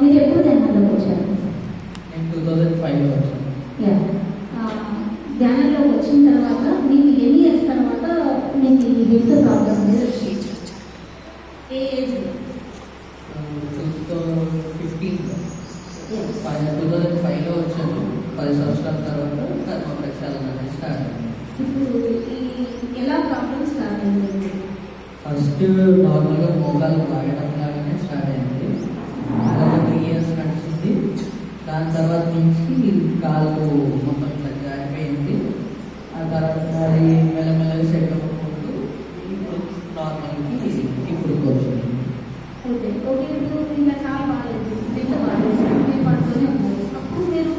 మీరు ఎప్పుడు ధ్యానంలోకి వచ్చారు? నేను 2005లో వచ్చాను. ధ్యానంలోకి వచ్చిన తర్వాత మీకు ఎన్ని ఇయర్స్ తర్వాత మీకు ఈ హెల్త్ ప్రాబ్లం అనేది వచ్చింది? ఏ ఏజ్? 2005లో వచ్చాను. 10 సంవత్సరాల తర్వాత కర్మ ప్రక్షాళన అనేది స్టార్ట్ అయింది. ఇప్పుడు ఎలా ప్రాబ్లమ్ స్టార్ట్ అయింది? ఫస్ట్ నార్మల్గా మోకాలు లాగడం లాగానే స్టార్ట్ అయింది. అలా 3 years నడిచింది. దాని తర్వాత నుంచి కాలు మొత్తం ఇట్లా జారిపోయింది. ఆ తర్వాత అది మెల్లమెల్లగా సెట్ అవ్వకుండా ఇప్పుడు నార్మల్కి ఇప్పుడు వచ్చింది. Okay okay. ఇప్పుడు ఇంకా చాలా బాగాలేదు, ఎంత బాగాలేదు, మీరు పడుతూనే ఉన్నారు. అప్పుడు మీరు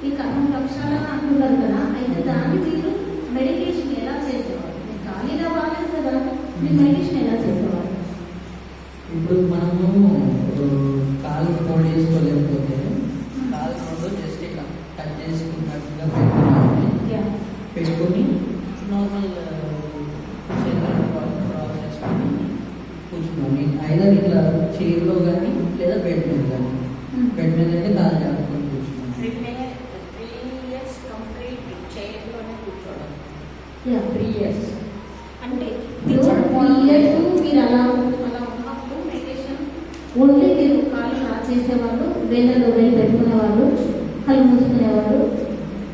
ఈ కర్మ ప్రక్షాళన అంటున్నారు కదా, అయితే దాన్ని మీరు మెడిటేషన్ ఎలా చేసేవారు? మీరు ఖాళీగా బాగాలేదు కదా, మీరు మెడిటేషన్ ఎలా చేసేవారు? ఇప్పుడు మనము కాలు హోల్డ్ చేసుకోలేకపోతే కాలు రెండు జస్ట్ ఇట్లా టచ్ చేసుకున్నట్టుగా పెట్టుకొని నార్మల్ చేసుకొని కూర్చున్నాను. ఐదర్ ఇట్లా చైర్లో కానీ లేదా బెడ్ మీద కానీ. బెడ్ మీద అయితే కాలు జాగ్రత్తగా కూర్చున్నాను. 3 years కంప్లీట్ చైర్లోనే కూర్చోవడం. 3 years అంటే 3 years మీరు అలా ఉన్నప్పుడు మెడిటేషన్ ఓన్లీ మీరు కాళ్ళు రా చేసేవాళ్ళు, వేళ్ళలో వేలు పెట్టుకునేవాళ్ళు, కళ్ళు మూసుకునేవాళ్ళు,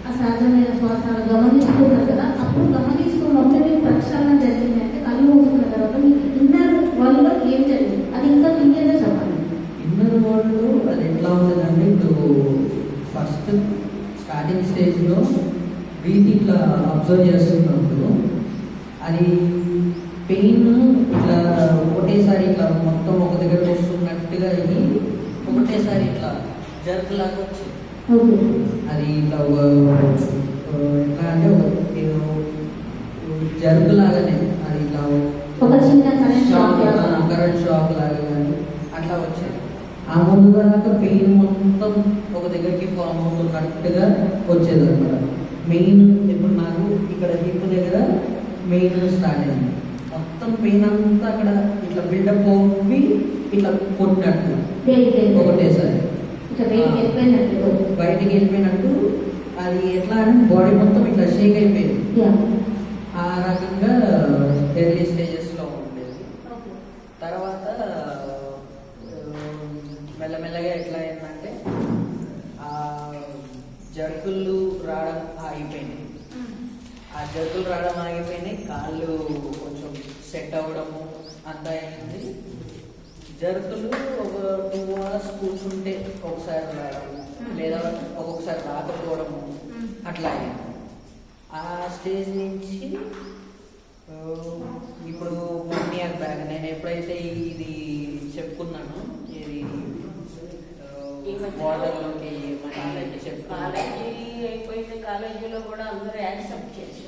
ఆ సహజమైన శ్వాసాలు గమనిస్తున్నారు కదా. అప్పుడు గమనిస్తున్నప్పుడు మీకు ప్రక్షాళన జరిగింది అంటే కళ్ళు మూసుకున్న తర్వాత మీకు ఇన్నర్ వరల్డ్లో ఏం జరిగింది అది ఇంకా క్లియర్గా చెప్పండి. ఇన్నర్ వరల్డ్ అది ఎట్లా ఉంటుందంటే, ఇప్పుడు ఫస్ట్ స్టార్టింగ్ స్టేజ్లో బ్రీత్ ఇట్లా అబ్జర్వ్ చేస్తున్నప్పుడు అది పెయిన్ ఇట్లా ఒకటేసారి ఇట్లా మొత్తం ఒక దగ్గర వస్తున్నట్టుగా అయ్యి ఒకటేసారి ఇట్లా జర్క్ లాగా వచ్చింది. అది ఇట్లా ఎట్లా అంటే జర్క్ లాగానే అది ఇట్లా ఒక చిన్న కరెంట్ షాక్ లాగా కానీ అట్లా వచ్చేది. ఆ ముందు దాకా పెయిన్ మొత్తం ఒక దగ్గరికి ఫామ్ అవుతున్నట్టుగా వచ్చేది అనమాట. మెయిన్ ఇప్పుడు నాకు ఇక్కడ హిప్ దగ్గర మెయిన్ స్టార్ట్ అయింది. మొత్తం పెయిన్ అంతా అక్కడ ఇట్లా బిల్డప్ అవ్వి ఇట్లా కొట్టినట్టు ఒకటేసారి బయటికి వెళ్ళిపోయినట్టు. అది ఎట్లా అంటే బాడీ మొత్తం ఇట్లా షేక్ అయిపోయింది. ఆ రకంగా ఎర్లీ స్టేజెస్లో ఉండేది. తర్వాత మెల్లమెల్లగా ఎట్లా అయిందంటే ఆ జర్కులు రావడం ఆగిపోయినాయి. ఆ జర్కులు రావడం ఆగిపోయినాయి, కాళ్ళు కొంచెం సెట్ అవ్వడము అంతా అయింది. జర్కులు ఒక 2 hours కూర్చుంటే ఒకసారి రావడము లేదా ఒక్కొక్కసారి రాకపోవడము అట్లా అయింది. ఆ స్టేజ్ నుంచి ఇప్పుడు 1 year బ్యాక్ నేను ఎప్పుడైతే ఇది చెప్పుకున్నానో, ఇది వాటర్లోకి కాలేజీ అయిపోయింది. కాలేజీలో కూడా అందరూ యాక్సెప్ట్ చేసి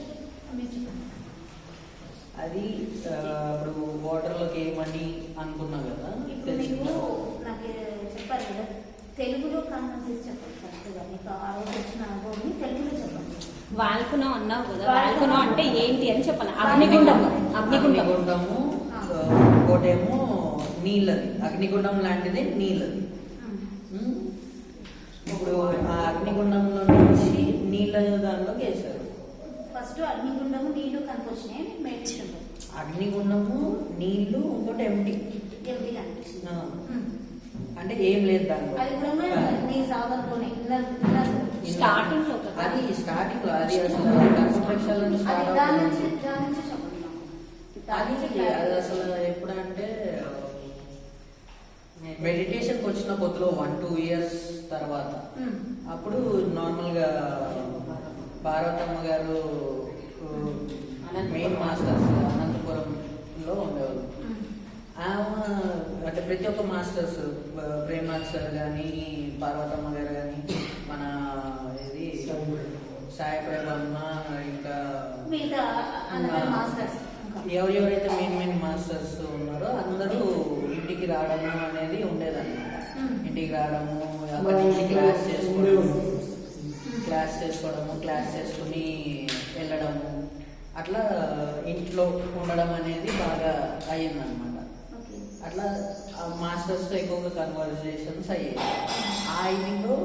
అది ఇప్పుడు వాటర్లోకి ఏమని అనుకున్నా కదా. ఇప్పుడు మీకు నాకు చెప్పారు కదా, తెలుగులో కాన్ఫరెన్స్ చెప్పండి. మీకు ఆ రోజు వచ్చిన అనుభవం తెలుగులో చెప్పండి. వాల్కునం అన్నావు కదా, వాల్కునం అంటే ఏంటి అని చెప్పాలి. అగ్నిగుండము ఇంకోటేమో నీళ్ళది. అగ్నిగుండం లాంటిదే నీళ్ళది. ఇప్పుడు ఆ అగ్నిగుండంలో నుంచి నీళ్ళ దానిలోకి వేశారు. ఫస్ట్ అగ్నిగుండము నీళ్లు కనిపించినాయి మెడిటేషన్. అగ్నిగుండము నీళ్లు ఇంకోటి ఎంటీ కనిపిస్తుంది అంటే ఏం లేదు దాంట్లో. అది కూడా నీ సాధనలోనే స్టార్టింగ్ లో అది స్టార్టింగ్ లో అది అసలు కన్స్ట్రక్షన్ అది అసలు ఎప్పుడంటే మెడిటేషన్కి వచ్చిన కొత్తలో 1-2 years తర్వాత అప్పుడు నార్మల్గా పార్వతమ్మ గారు మెయిన్ మాస్టర్స్ అనంతపురంలో ఉండేవారు. అంటే ప్రతి ఒక్క మాస్టర్స్ ప్రేమాక్ సార్ కానీ పార్వతమ్మ గారు కానీ మన ఇది సాయి ప్రభమ్మ ఇంకా ఎవరెవరైతే మెయిన్ మాస్టర్స్ ఉన్నారో అందరూ ఇంటికి రావడము అనేది ఉండేదన్నమాట. ఇంటికి రావడము, అక్కడి నుంచి క్లాస్ చేసుకుని వెళ్ళడము, అట్లా ఇంట్లో ఉండడం అనేది బాగా అయ్యిందనమాట. అట్లా మాస్టర్స్తో ఎక్కువగా కన్వర్జేషన్స్ అయ్యాయి. ఆ ఇదిలో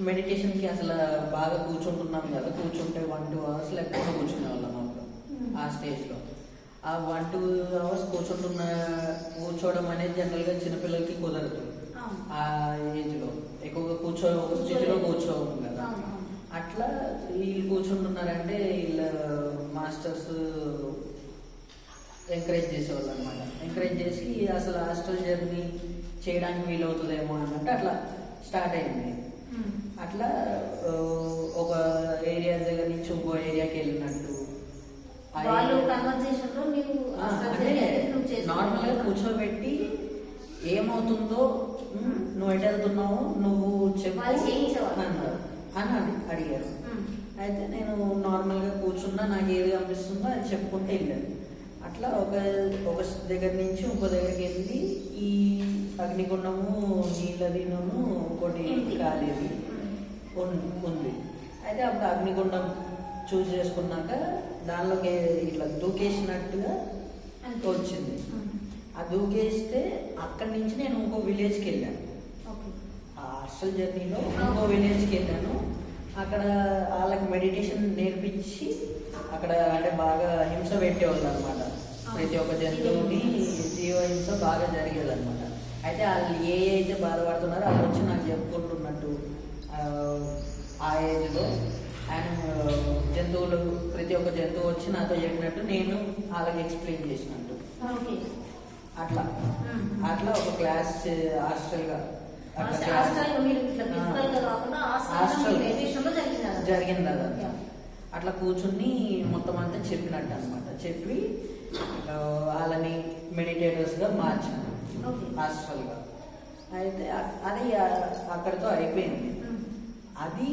మెడిటేషన్కి అసలు బాగా కూర్చుంటున్నాం కదా, కూర్చుంటే 1-2 hours లేకపోతే కూర్చునే వాళ్ళం అప్పుడు ఆ స్టేజ్లో. ఆ 1-2 hours కూర్చోవడం అనేది జనరల్గా చిన్నపిల్లలకి కుదరదు. ఆ ఏజ్లో ఎక్కువగా ఒక స్థితిలో కూర్చోవడం కదా. అట్లా వీళ్ళు కూర్చుంటున్నారంటే వీళ్ళ మాస్టర్స్ ఎంకరేజ్ చేసేవాళ్ళు అనమాట. ఎంకరేజ్ చేసి అసలు హాస్టల్ జర్నీ చేయడానికి వీలవుతుందేమో అన్నట్టు అట్లా స్టార్ట్ అయింది. అట్లా ఒక ఏరియా దగ్గర నుంచి ఇంకో ఏరియాకి వెళ్ళినట్టు నార్మల్గా కూర్చోబెట్టి ఏమవుతుందో నువ్వు ఎటు వెళ్తున్నావు నువ్వు చెప్పు అని అడిగారు. అయితే నేను నార్మల్గా కూర్చున్నా, నాకు ఏది అనిపిస్తుందో అది చెప్పుకుంటే వెళ్ళాను. అట్లా ఒక దగ్గర నుంచి ఇంకో దగ్గరికి వెళ్ళి ఈ అగ్నిగుండము నీళ్ళదిను ఇంకోటి కాలేది ఉంది. అయితే అప్పుడు అగ్నిగుండం చూస్ చేసుకున్నాక దానిలోకి ఇట్లా దూకేసినట్టుగా వచ్చింది. ఆ దూకేస్తే అక్కడి నుంచి నేను ఇంకో విలేజ్కి వెళ్ళాను. ఆ హాస్టల్ జర్నీలో ఇంకో విలేజ్కి వెళ్ళాను. అక్కడ వాళ్ళకి మెడిటేషన్ నేర్పించి అక్కడ అంటే బాగా హింస పెట్టేవాళ్ళు అనమాట. ప్రతి ఒక్క జంతువుని జీవహింస బాగా జరిగేది అనమాట. అయితే వాళ్ళు అయితే బాధపడుతున్నారో వాళ్ళు వచ్చి నాకు చెప్పుకుంటున్నట్టు ఆ ఏజ్లో అండ్ జంతువులు ప్రతి ఒక్క జంతువు వచ్చి నాతో చెప్పినట్టు నేను వాళ్ళకి ఎక్స్ప్లెయిన్ చేసినట్టు అట్లా అట్లా ఒక క్లాస్ హాస్టల్గా జరిగింది అదా. అట్లా కూర్చుని మొత్తం అంతా చెప్పినట్టు అనమాట. చెప్పి వాళ్ళని మెడిటేటర్స్గా మార్చాను హాస్టల్గా. అయితే అది అక్కడితో అయిపోయింది. అది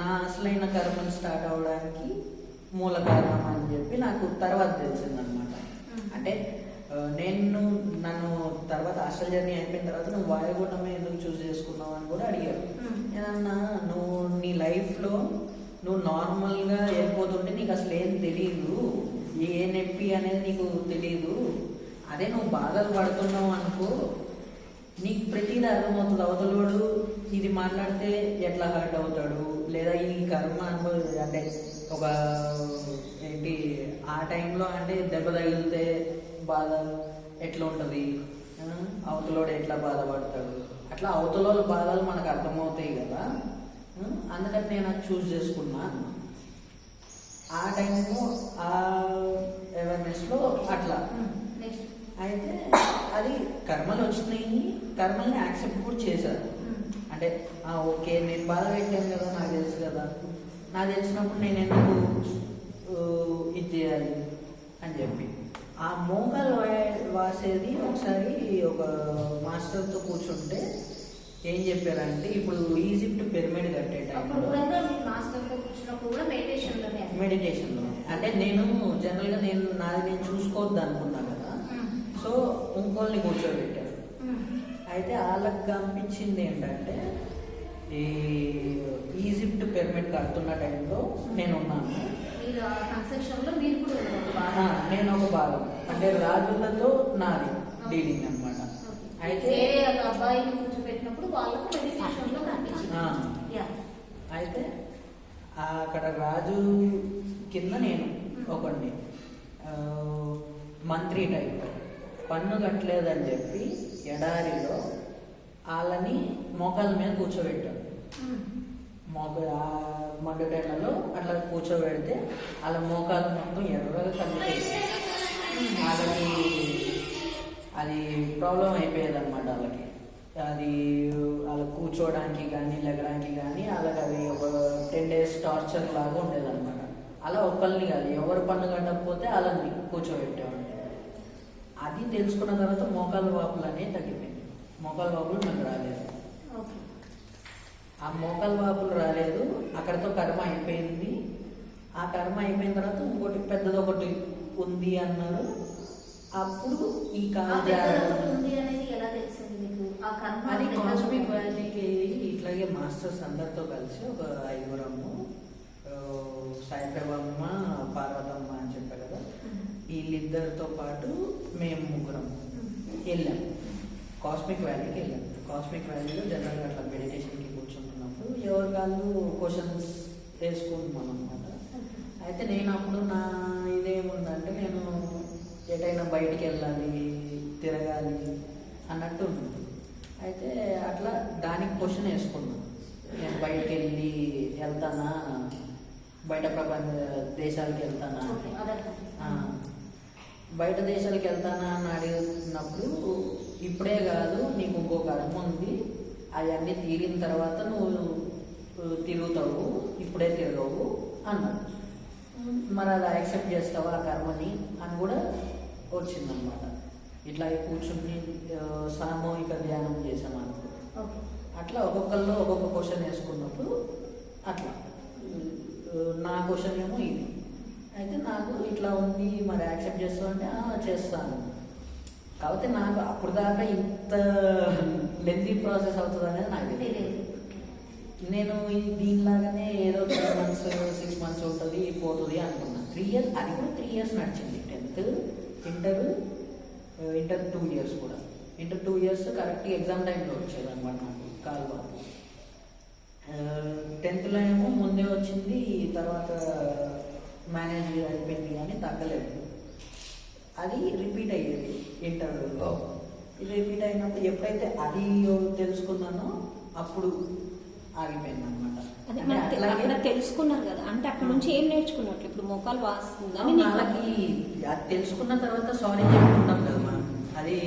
నా అసలైన కర్మను స్టార్ట్ అవ్వడానికి మూల కారణం అని చెప్పి నాకు తర్వాత తెలిసిందనమాట. అంటే నన్ను తర్వాత హాస్టల్ జర్నీ అయిపోయిన తర్వాత నువ్వు వాయుగుండమే ఎందుకు చూస్ చేసుకున్నావు అని కూడా అడిగారు. నేనన్నా నువ్వు నీ లైఫ్లో నువ్వు నార్మల్గా వెళ్ళిపోతుంటే నీకు అసలు ఏం తెలియదు, ఏ నొప్పి అనేది నీకు తెలియదు. అదే నువ్వు బాధలు పడుతున్నావు అనుకో, నీకు ప్రతిదీ అర్థమవుతుంది. అవతలోడు ఇది మాట్లాడితే ఎట్లా హర్ట్ అవుతాడు, లేదా ఈ కర్మ అంటే ఒక ఏంటి ఆ టైంలో అంటే దెబ్బ తగిలితే బాధ ఎట్లా ఉంటుంది, అవతలోడు ఎట్లా బాధపడతాడు, అట్లా అవతలోళ్ళ బాధలు మనకు అర్థమవుతాయి కదా. అందుకని నేను అది చూస్ చేసుకున్నా. ఆ టైంలో ఆ అవేర్నెస్లో అట్లా అయితే అది కర్మలు వచ్చినాయి. కర్మల్ని యాక్సెప్ట్ కూడా చేశారు. అంటే ఓకే నేను బాధ పెట్టాను కదా, నాకు తెలుసు కదా, నాకు తెలిసినప్పుడు నేను ఎందుకు ఇది చేయాలి అని చెప్పి ఆ మోకాలు వాసేది ఒకసారి ఒక మాస్టర్తో కూర్చుంటే ఏం చెప్పారంటే, ఇప్పుడు ఈజిప్ట్ పిరమిడ్ కట్టే టైంలో మెడిటేషన్లో అంటే నేను జనరల్గా నాది నేను చూసుకోవద్దు అనుకున్నా కదా. సో ఇంకోళ్ళని కూర్చోబెట్టారు. అయితే వాళ్ళకి కనిపించింది ఏంటంటే, ఈ ఈజిప్ట్ పిరమిడ్ కడుతున్న టైంలో నేను ఉన్నాను. నేను ఒక భాగం అంటే రాజులతో నాది డీలింగ్ అనమాట. అయితే అబ్బాయిని కూర్చోబెట్టినప్పుడు వాళ్ళకు మెడిటేషన్లో అయితే అక్కడ రాజు కింద నేను ఒకడిని మంత్రి టైప్ పన్ను కట్టలేదని చెప్పి ఎడారిలో వాళ్ళని మోకాల మీద కూర్చోబెట్టాడు. మండుటేళ్లలో అట్లా కూర్చోబెడితే వాళ్ళ మోకాలు మొత్తం ఎర్రగా కలిపేసి వాళ్ళకి అది ప్రాబ్లం అయిపోయేది అనమాట. అది వాళ్ళకి కూర్చోవడానికి కానీ లెగడానికి కానీ వాళ్ళకి అది ఒక 10 days టార్చర్ లాగా ఉండేదన్నమాట. అలా ఒక్కరిని కాదు, ఎవరు పన్ను కట్టకపోతే వాళ్ళని కూర్చోబెట్టేవాడిని. అది తెలుసుకున్న తర్వాత మోకాలు వాపులు అనేవి తగ్గిపోయింది. మోకాలు వాపులు నాకు రాలేదు. ఆ మోకాలు వాపులు రాలేదు, అక్కడితో కర్మ అయిపోయింది. ఆ కర్మ అయిపోయిన తర్వాత ఇంకోటి పెద్దది ఒకటి ఉంది అన్నారు. అప్పుడు ఈ అది కాస్మిక్ వ్యాలీకి ఇట్లాగే మాస్టర్స్ అందరితో కలిసి ఒక 5 సాయిబాబమ్మ, పార్వతమ్మ అని చెప్పారు కదా, వీళ్ళిద్దరితో పాటు మేము 3 వెళ్ళాం, కాస్మిక్ వ్యాలీకి వెళ్ళాం. కాస్మిక్ వ్యాలీలో జనరల్గా అట్లా మెడిటేషన్కి కూర్చుంటున్నప్పుడు ఎవరి కాళ్ళు క్వశ్చన్స్ వేసుకుంటున్నాం అనమాట. అయితే నేను అప్పుడు నా ఇదేముందంటే నేను ఎటైనా బయటికి వెళ్ళాలి, తిరగాలి అన్నట్టు ఉంటుంది. అయితే అట్లా దానికి క్వశ్చన్ వేసుకున్నాను, నేను బయటికి వెళ్తానా, బయట ప్రపంచ దేశాలకు వెళ్తానా, బయట దేశాలకు వెళ్తానా అని అడిగినప్పుడు ఇప్పుడే కాదు, నీకు ఇంకో కర్మ ఉంది, అవన్నీ తీరిన తర్వాత నువ్వు తిరుగుతావు, ఇప్పుడే తిరగవు అన్నాడు. మరి అది యాక్సెప్ట్ చేస్తావా ఆ కర్మని అని కూడా వచ్చిందనమాట. ఇట్లా కూర్చుని సామూహిక ధ్యానం చేసామనుకో, అట్లా ఒక్కొక్కళ్ళు ఒక్కొక్క క్వశ్చన్ వేసుకున్నప్పుడు అట్లా నా క్వశ్చన్ ఏమో ఇది. అయితే నాకు ఇట్లా ఉంది, మరి యాక్సెప్ట్ చేస్తావు అంటే చేస్తాను. కాకపోతే నాకు అప్పుడు దాకా ఇంత లెంతీ ప్రాసెస్ అవుతుంది అనేది నాకు తెలియదు. నేను దీనిలాగానే ఏదో 3 months 6 months ఉంటుంది పోతుంది అనుకున్నాను. 3 years, అది కూడా 3 years నడిచింది. 10th ఇంటర్ 2 years కూడా. ఇంటర్ 2 years కరెక్ట్ ఎగ్జామ్ టైంలో వచ్చేది అనమాట నాకు కాల్వ. 10thలో ఏమో ముందే వచ్చింది, తర్వాత మేనేజ్ అయిపోయింది కానీ తగ్గలేదు. అది రిపీట్ అయ్యేది ఇంటర్వ్యూలో. ఇది రిపీట్ అయినప్పుడు ఎప్పుడైతే అది తెలుసుకున్నానో అప్పుడు ఆగిపోయింది అనమాట. అక్కడ తెలుసుకున్నారు కదా, అంటే అక్కడ నుంచి ఏం నేర్చుకున్నట్లు? ఇప్పుడు మోకాలు వాస్తుందని వాళ్ళకి అది తెలుసుకున్న తర్వాత సారీ చెప్పుకుంటాం కదా మనం. అది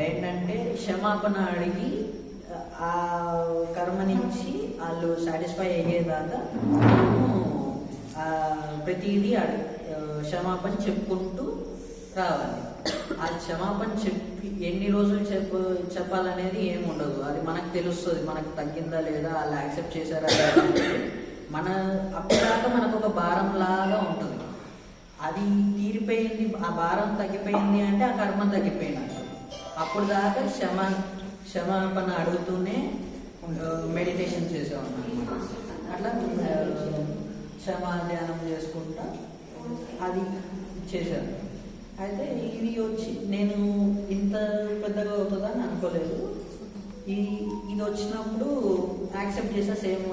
ఏంటంటే క్షమాపణ అడిగి ఆ కర్మ నుంచి వాళ్ళు సాటిస్ఫై అయ్యేదాకా ప్రతిదీ క్షమాపణ చెప్పుకుంటూ రావాలి. ఆ క్షమాపణ చెప్పి ఎన్ని రోజులు చెప్పాలనేది ఏమి ఉండదు. అది మనకు తెలుస్తుంది, మనకు తగ్గిందా లేదా, వాళ్ళు యాక్సెప్ట్ చేశారా లేదా. మన అప్పటిదాకా మనకు ఒక భారం లాగా ఉంటుంది. అది తీరిపోయింది, ఆ భారం తగ్గిపోయింది అంటే ఆ కర్మ తగ్గిపోయినట్టు. అప్పుడు దాకా క్షమాపణ అడుగుతూనే మెడిటేషన్ చేసేవాళ్ళం. అట్లా క్షమా ధ్యానం చేసుకుంటా అది చేశాను. అయితే ఇది వచ్చి నేను ఇంత పెద్దగా అవుతుందని అనుకోలేదు. ఇది వచ్చినప్పుడు యాక్సెప్ట్ చేసా, సేమ్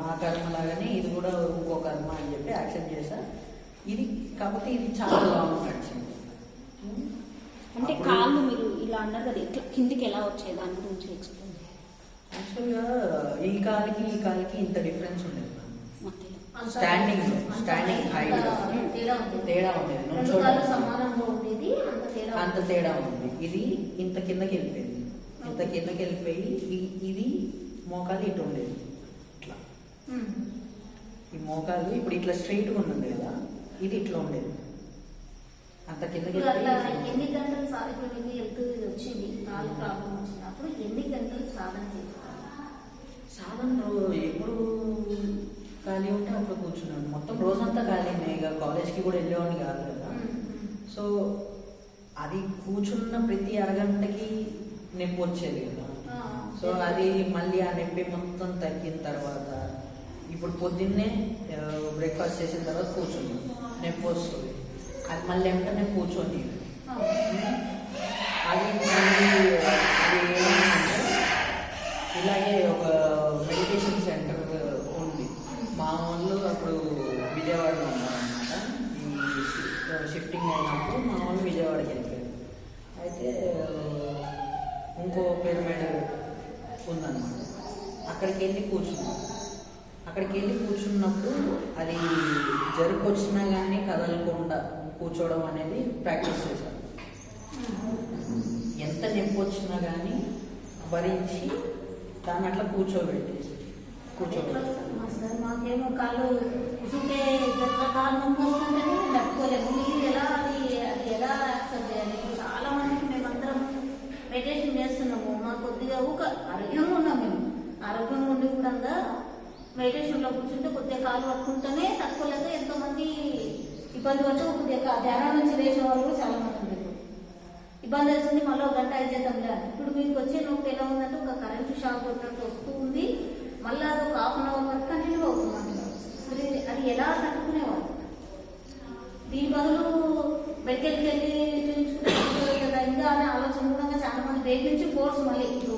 ఆ కర్మ లాగానే ఇది కూడా ఇంకో కర్మ అని చెప్పి యాక్సెప్ట్ చేసా. ఇది కాకపోతే ఇది చాలా లాంగ్ నడిచింది. అంటే కాళ్ళు మీరు ఇలా అన్నారు కదా, ఇట్లా కిందికి ఎలా వచ్చేది దాని గురించి ఎక్స్ప్లెయిన్ చేయాలి. యాక్చువల్గా ఈ కాలికి ఇంత డిఫరెన్స్ ఉండేది. స్టాండింగ్ హైట్ తేడా ఉండేది, అంత తేడా ఉంది. ఇది ఇంత కిందకి వెళ్ళిపోయింది, ఇంత కిందకి వెళ్ళిపోయి ఇది మోకాలు ఇటు ఉండేది. ఇట్లా ఈ మోకాలు ఇప్పుడు ఇట్లా స్ట్రైట్గా ఉంటుంది కదా, ఇది ఇట్లా ఉండేది. అంత కిందకి ఎన్ని గంటలు వచ్చింది కాలు ప్రాబ్లం వచ్చినప్పుడు ఎన్ని గంటలు సాధన చేస్తారు? సాధన ఎప్పుడు ఖాళీ ఉంటే అప్పుడు కూర్చున్నాను. మొత్తం రోజంతా ఖాళీనే, ఇక కాలేజ్కి కూడా వెళ్ళేవాడిని కాదు కదా. సో అది కూర్చున్న ప్రతి అరగంటకి నొప్పి వచ్చేది కదా. సో అది మళ్ళీ ఆ నొప్పి మొత్తం తగ్గిన తర్వాత ఇప్పుడు పొద్దున్నే బ్రేక్ఫాస్ట్ చేసిన తర్వాత కూర్చున్నాను, నొప్పి వస్తుంది. అది మళ్ళీ వెంటనే కూర్చొని అది ఇలాగే ఒక మెడిటేషన్ సెంటర్ ఉంది. మా వాళ్ళు అప్పుడు విజయవాడలో ఉన్నారనమాట. ఈ షిఫ్టింగ్ అయినప్పుడు మా వాళ్ళు విజయవాడకి వెళ్ళిపోయారు. అయితే ఇంకో పిరమిడ్ ఉందన్నమాట, అక్కడికి వెళ్ళి కూర్చున్నాం. అక్కడికి వెళ్ళి కూర్చున్నప్పుడు అది జరిపొచ్చినా కానీ కదలకుండా కూర్చోవడం అనేది ప్రాక్టీస్ చేశాను. ఎంత నొప్పి వచ్చినా కానీ భరించి దాన్ని అట్లా కూర్చోబెట్టేసి మాకేమో కాళ్ళు కూర్చుంటే కాళ్ళు నొప్పి వస్తుందని తట్టుకోలేము. మీరు ఎలా అది ఎలా యాక్సెప్ట్ చేయాలి? చాలా మందికి మేమందరం మెడిటేషన్ చేస్తున్నాము, మాకు కొద్దిగా ఆరోగ్యంగా ఉన్నాం. మేము ఆరోగ్యంగా ఉండి కూడా మెడిటేషన్లో కూర్చుంటే కొద్దిగా కాలు పట్టుకుంటేనే తట్టుకోలేక ఎంతోమంది ఇబ్బంది పడుతూ కొద్దిగా ధ్యానం నుంచి వేసిన వాళ్ళు కూడా చాలా మంది ఉన్నారు. ఇబ్బంది వస్తుంది, మళ్ళీ 1 గంట 5 చేద్దాంలే. ఇప్పుడు మీకు వచ్చే నొప్పి ఎలా ఉందంటే ఒక కరెంటు షాక్ కొట్టినట్టు వస్తూ ఉంది, మళ్ళీ అది ఒక 1/2 hour వరకు కంటిన్యూ అవుతుందంటున్నారు. అది ఎలా తట్టుకునేవాళ్ళు? దీని బదులు మెడికల్కి వెళ్ళి చూపించుకుంటే ఇంకా మళ్ళీ ఇప్పుడు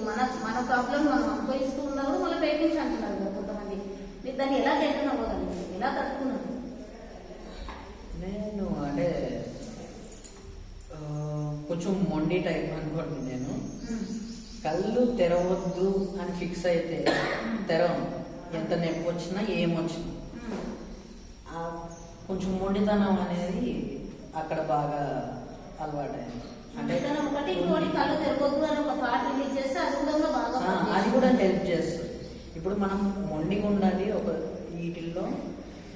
మన ప్రాబ్లం మనం అనుభవిస్తూ ఉన్నప్పుడు మళ్ళీ పేరెంట్స్ అంటున్నారు కదా కొంతమంది. మీరు దాన్ని ఎలా టెన్షన్ అవ్వగలరు, ఎలా తట్టుకున్నారు? నేను అంటే కొంచెం మొండి టైప్ అనుకోండి. నేను కళ్ళు తెరవద్దు అని ఫిక్స్ అయితే తెరవను, ఎంత నొప్పి వచ్చినా ఏమొచ్చినా. కొంచెం మొండితనం అనేది అక్కడ బాగా అలవాటైంది. అంటే ఒకటి ఇంకోటి కళ్ళు తెరవద్దు అని ఒక పాట రిలీజ్ చేస్తే అది కూడా బాగా అది కూడా హెల్ప్ చేస్తుంది. ఇప్పుడు మనం మొండిగా ఉండాలి ఒక వీటిల్లో.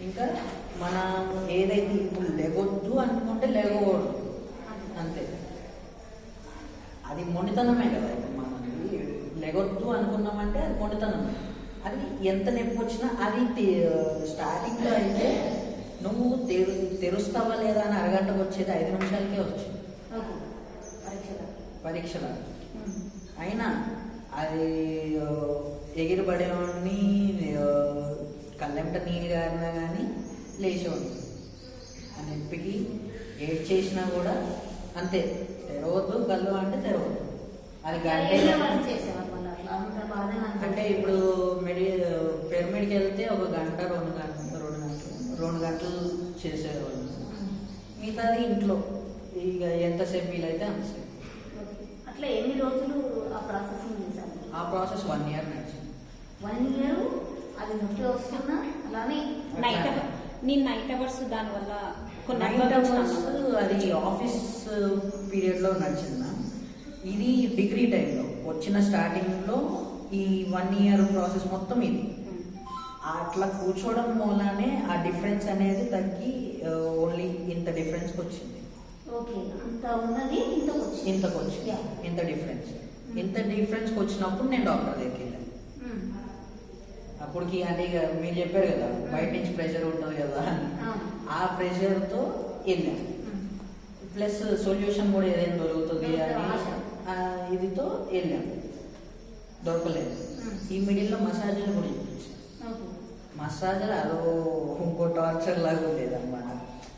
ఇంకా మనం ఏదైతే ఇప్పుడు లెగొద్దు అనుకుంటే లెగకూడదు, అంతే. అది మొండితనమే కదా. ఇప్పుడు మనకి లెగొద్దు అనుకున్నామంటే అది మొండితనమే. అది ఎంత నొప్పి వచ్చినా అది స్టార్టింగ్లో అయితే నువ్వు తెరుస్తావా లేదా అని అరగంటకు వచ్చేది 5 నిమిషాలకే వచ్చింది పరీక్షల. అయినా అది ఎగిరిపడేవాడిని, కళ్ళెంట నీళ్ళు గారినా కానీ లేచేవాడిని. ఆ నొప్పికి ఏడ్ చేసినా కూడా అంతే, తెరవద్దు కళ్ళు అంటే తెరవద్దు. అది అంటే ఇప్పుడు పిరమిడ్కి వెళ్తే 1 గంట 2 గంటలు చేసేవాళ్ళు. మిగతాది ఇంట్లో ఇక ఎంతసేపు వీలైతే అంతసేపు. అట్లా ఎన్ని రోజులు ఆ ప్రాసెసింగ్ చేశారు? ఆ ప్రాసెస్ 1 year నడిచింది. 1 year అది నొప్పి వస్తున్నా అలానే నైట్ అవర్స్ దానివల్ల అది ఆఫీస్ పీరియడ్ లో నడిచింది. ఇది డిగ్రీ టైంలో వచ్చిన స్టార్టింగ్లో ఈ 1 year ప్రాసెస్ మొత్తం ఇది. అట్లా కూర్చోవడం మూలనే ఆ డిఫరెన్స్ అనేది తగ్గి ఓన్లీ ఇంత డిఫరెన్స్కి వచ్చింది. ఇంతకు వచ్చింది ఇంత డిఫరెన్స్కి వచ్చినప్పుడు నేను డాక్టర్ దగ్గరికి వెళ్ళాను. అప్పటికి అంటే ఇక మీరు చెప్పారు కదా బయట నుంచి ప్రెషర్ ఉంటుంది కదా, ఆ ప్రెషర్తో వెళ్ళాను. ప్లస్ సొల్యూషన్ కూడా ఏదైనా దొరుకుతుంది అని ఇదితో వెళ్ళాను. దొరకలేదు. ఈ మిడిల్లో మసాజ్లు కూడా చూపించాను. మసాజ్లు అదో ఇంకో టార్చర్ లాగా ఉండేది అనమాట.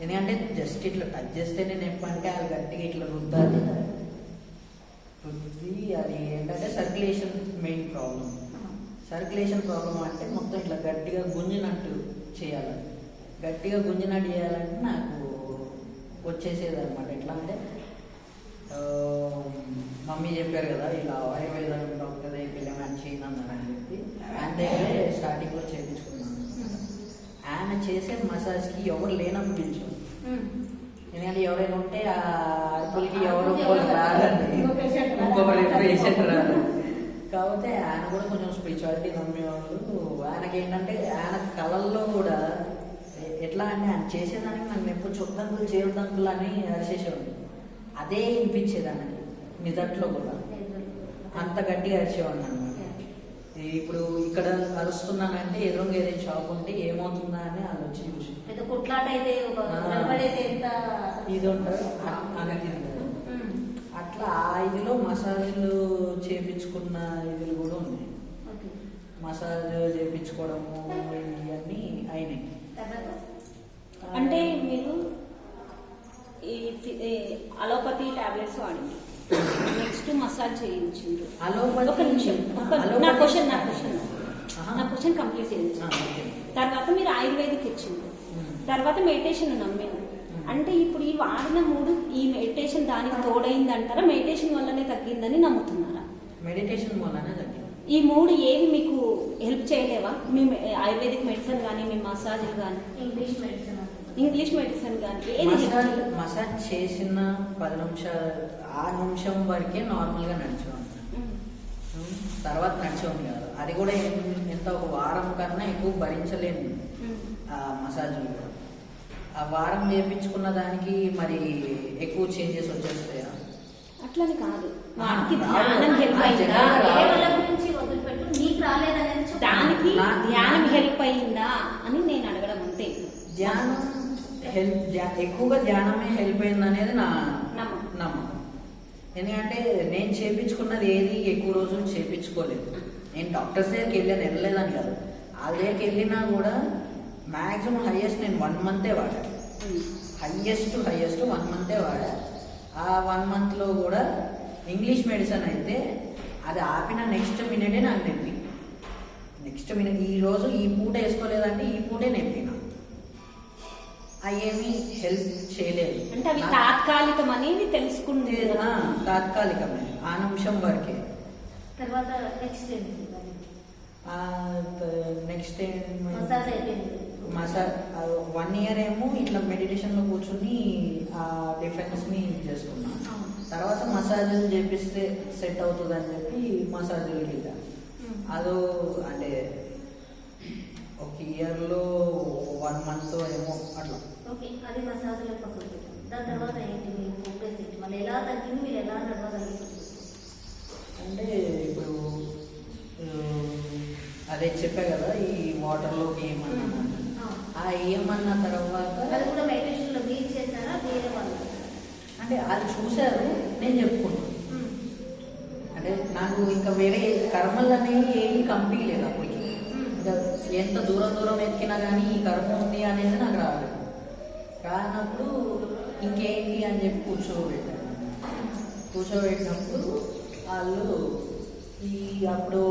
ఎందుకంటే జస్ట్ ఇట్లా టచ్ చేస్తేనే నొప్పి అంటే అది గట్టిగా ఇట్లా రుద్దాలి. రుద్ది అది ఏంటంటే circulation main problem. Circulation problem అంటే మొత్తం ఇట్లా గట్టిగా గుంజినట్టు చేయాలి. గట్టిగా గుంజినట్టు చేయాలంటే నాకు వచ్చేసేది అనమాట. ఎట్లా అంటే మమ్మీ చెప్పారు కదా ఇలా ఆయుర్వేద డాక్టర్ దగ్గరికి వెళ్ళామని చేయనన్నారని చెప్పి ఆయన దగ్గరే స్టార్టింగ్లో చేయించుకున్నాను. ఆయన చేసే మసాజ్కి ఎవరు లేనప్పుడు పిలిచాను. ఎందుకంటే ఎవరైనా ఉంటే ఆ అరుపులకి ఎవరు రాదండి, ఇంకొకరు పేషెంట్ రాదు. కాకపోతే ఆయన కూడా కొంచెం స్పిరిచువాలిటీ నమ్మేవాళ్ళు. ఆయనకి ఏంటంటే ఆయన కళల్లో కూడా ఎట్లా అంటే ఆయన చేసేదానికి నాకు ఎప్పుడు చుట్టంకులు చేయొద్దంకులు అని అరిచేసేవాడు. అదే వినిపించేది ఆయనకి నిజట్లో కూడా, అంత గట్టిగా అరిచేవాడిని అనమాట. ఇప్పుడు ఇక్కడ అరుస్తున్నానంటే ఎదురుగా ఏదైనా షాప్ ఉంటే ఏమవుతుందా అని ఆలోచన చూసి ఇది ఉంటుంది అట్లా. ఆ ఇదిలో మసాజ్లు చేపించుకున్న ఇదిలు కూడా ఉన్నాయి. మసాజ్ చేయించుకోవడము ఇవన్నీ అయినాయి. అంటే మీరు ఈ అలోపతి టాబ్లెట్స్ వాడింది, నెక్స్ట్ మసాజ్ చేయించిండ్రు. ఒక నిమిషం, నా క్వశ్చన్ కంప్లీట్ చేయించు. తర్వాత మీరు ఆయుర్వేదిక్ ఇచ్చిండ్రు, తర్వాత మెడిటేషన్ నమ్మాను. అంటే ఇప్పుడు ఈ వాడిన 3 ఈ మెడిటేషన్ దానికి తోడైంది అంటారా, మెడిటేషన్ వల్లనే తగ్గిందని నమ్ముతున్నారా? మెడిటేషన్ వల్లనే తగ్గింది. ఈ 3 ఏవి మీకు హెల్ప్ చేయలేవా? మీ ఆయుర్వేదిక్ మెడిసిన్ కానీ, మీ మసాజ్లు కానీ, ఇంగ్లీష్ మెడిసిన్ కానీ మసాజ్ చేసిన 10 నిమిషాలు ఆ నిమిషం వరకే నార్మల్గా నడిచేవాడు. తర్వాత నడిచేవాడు కాదు. అది కూడా ఎంత 1 వారం కన్నా ఎక్కువ భరించలేము ఆ మసాజ్. ఆ వారం చేయించుకున్న దానికి మరి ఎక్కువ చేంజెస్ వచ్చేస్తాయా? అట్లని కాదు, వాటికి ధ్యానం హెల్ప్ అయిందా, దానికి ధ్యానం హెల్ప్ అయిందా అని నేను అడగడం అంతే. ధ్యానం ఎక్కువగా ధ్యానమే హెల్ప్ అయింది అనేది నా నమ్మకం. ఎందుకంటే నేను చేయించుకున్నది ఏది ఎక్కువ రోజులు చేయించుకోలేదు. నేను డాక్టర్స్ దగ్గరికి వెళ్ళలేదని కాదు, ఆ దగ్గరికి వెళ్ళినా కూడా మ్యాక్సిమం హైయెస్ట్ నేను 1 month వాడాను. హైయెస్ట్ 1 month వాడా. ఆ 1 monthలో కూడా ఇంగ్లీష్ మెడిసిన్ అయితే అది ఆపిన నెక్స్ట్ మినిటే నాకు నొప్పి. నెక్స్ట్ మినిట్ ఈరోజు ఈ పూట వేసుకోలేదంటే ఈ పూటే నొప్పిన. అవేమీ హెల్ప్ చేయలేదు. అంటే అవి తాత్కాలికం అనేది తెలుసుకుంటే తాత్కాలికమే, ఆ నిమిషం వరకే. తర్వాత నెక్స్ట్ నెక్స్ట్ మసాజ్ అయిపోయింది. 1 year ఏమో ఇట్లా మెడిటేషన్లో కూర్చొని ఆ డిఫరెన్స్ని చేసుకున్నా. తర్వాత మసాజులు చేపిస్తే సెట్ అవుతుంది అని చెప్పి మసాజులకి వెళ్ళా. అదో అంటే ఒక ఇయర్లో 1 month ఏమో అట్లా. ఓకే, అది మసాజులకు పక్కన పెట్టాం. దాని తర్వాత ఏంటి మీ ఫోకస్ ఏంటి, మళ్ళీ ఎలా తగ్గింది, మీరు ఎలా నడవగలుగుతారు? అంటే ఇప్పుడు అదే చెప్పా కదా, ఈ వాటర్లోకి ఏమన్నా ఆ ఏమన్న తర్వాత అది కూడా మెడిటేషన్లో మీరు చేశారా వేరే వాళ్ళు? అంటే అది చూశారు, నేను చెప్పుకున్నాను. అంటే నాకు ఇంకా వేరే కర్మలు అనేవి ఏమీ కంపించలేదు అప్పటికి. ఇంకా ఎంత దూరం ఎక్కినా కానీ ఈ కర్మ ఉంది అనేది నాకు రాలేదు. రానప్పుడు ఇంకేంటి అని చెప్పి కూర్చోబెట్టినప్పుడు వాళ్ళు అప్పుడు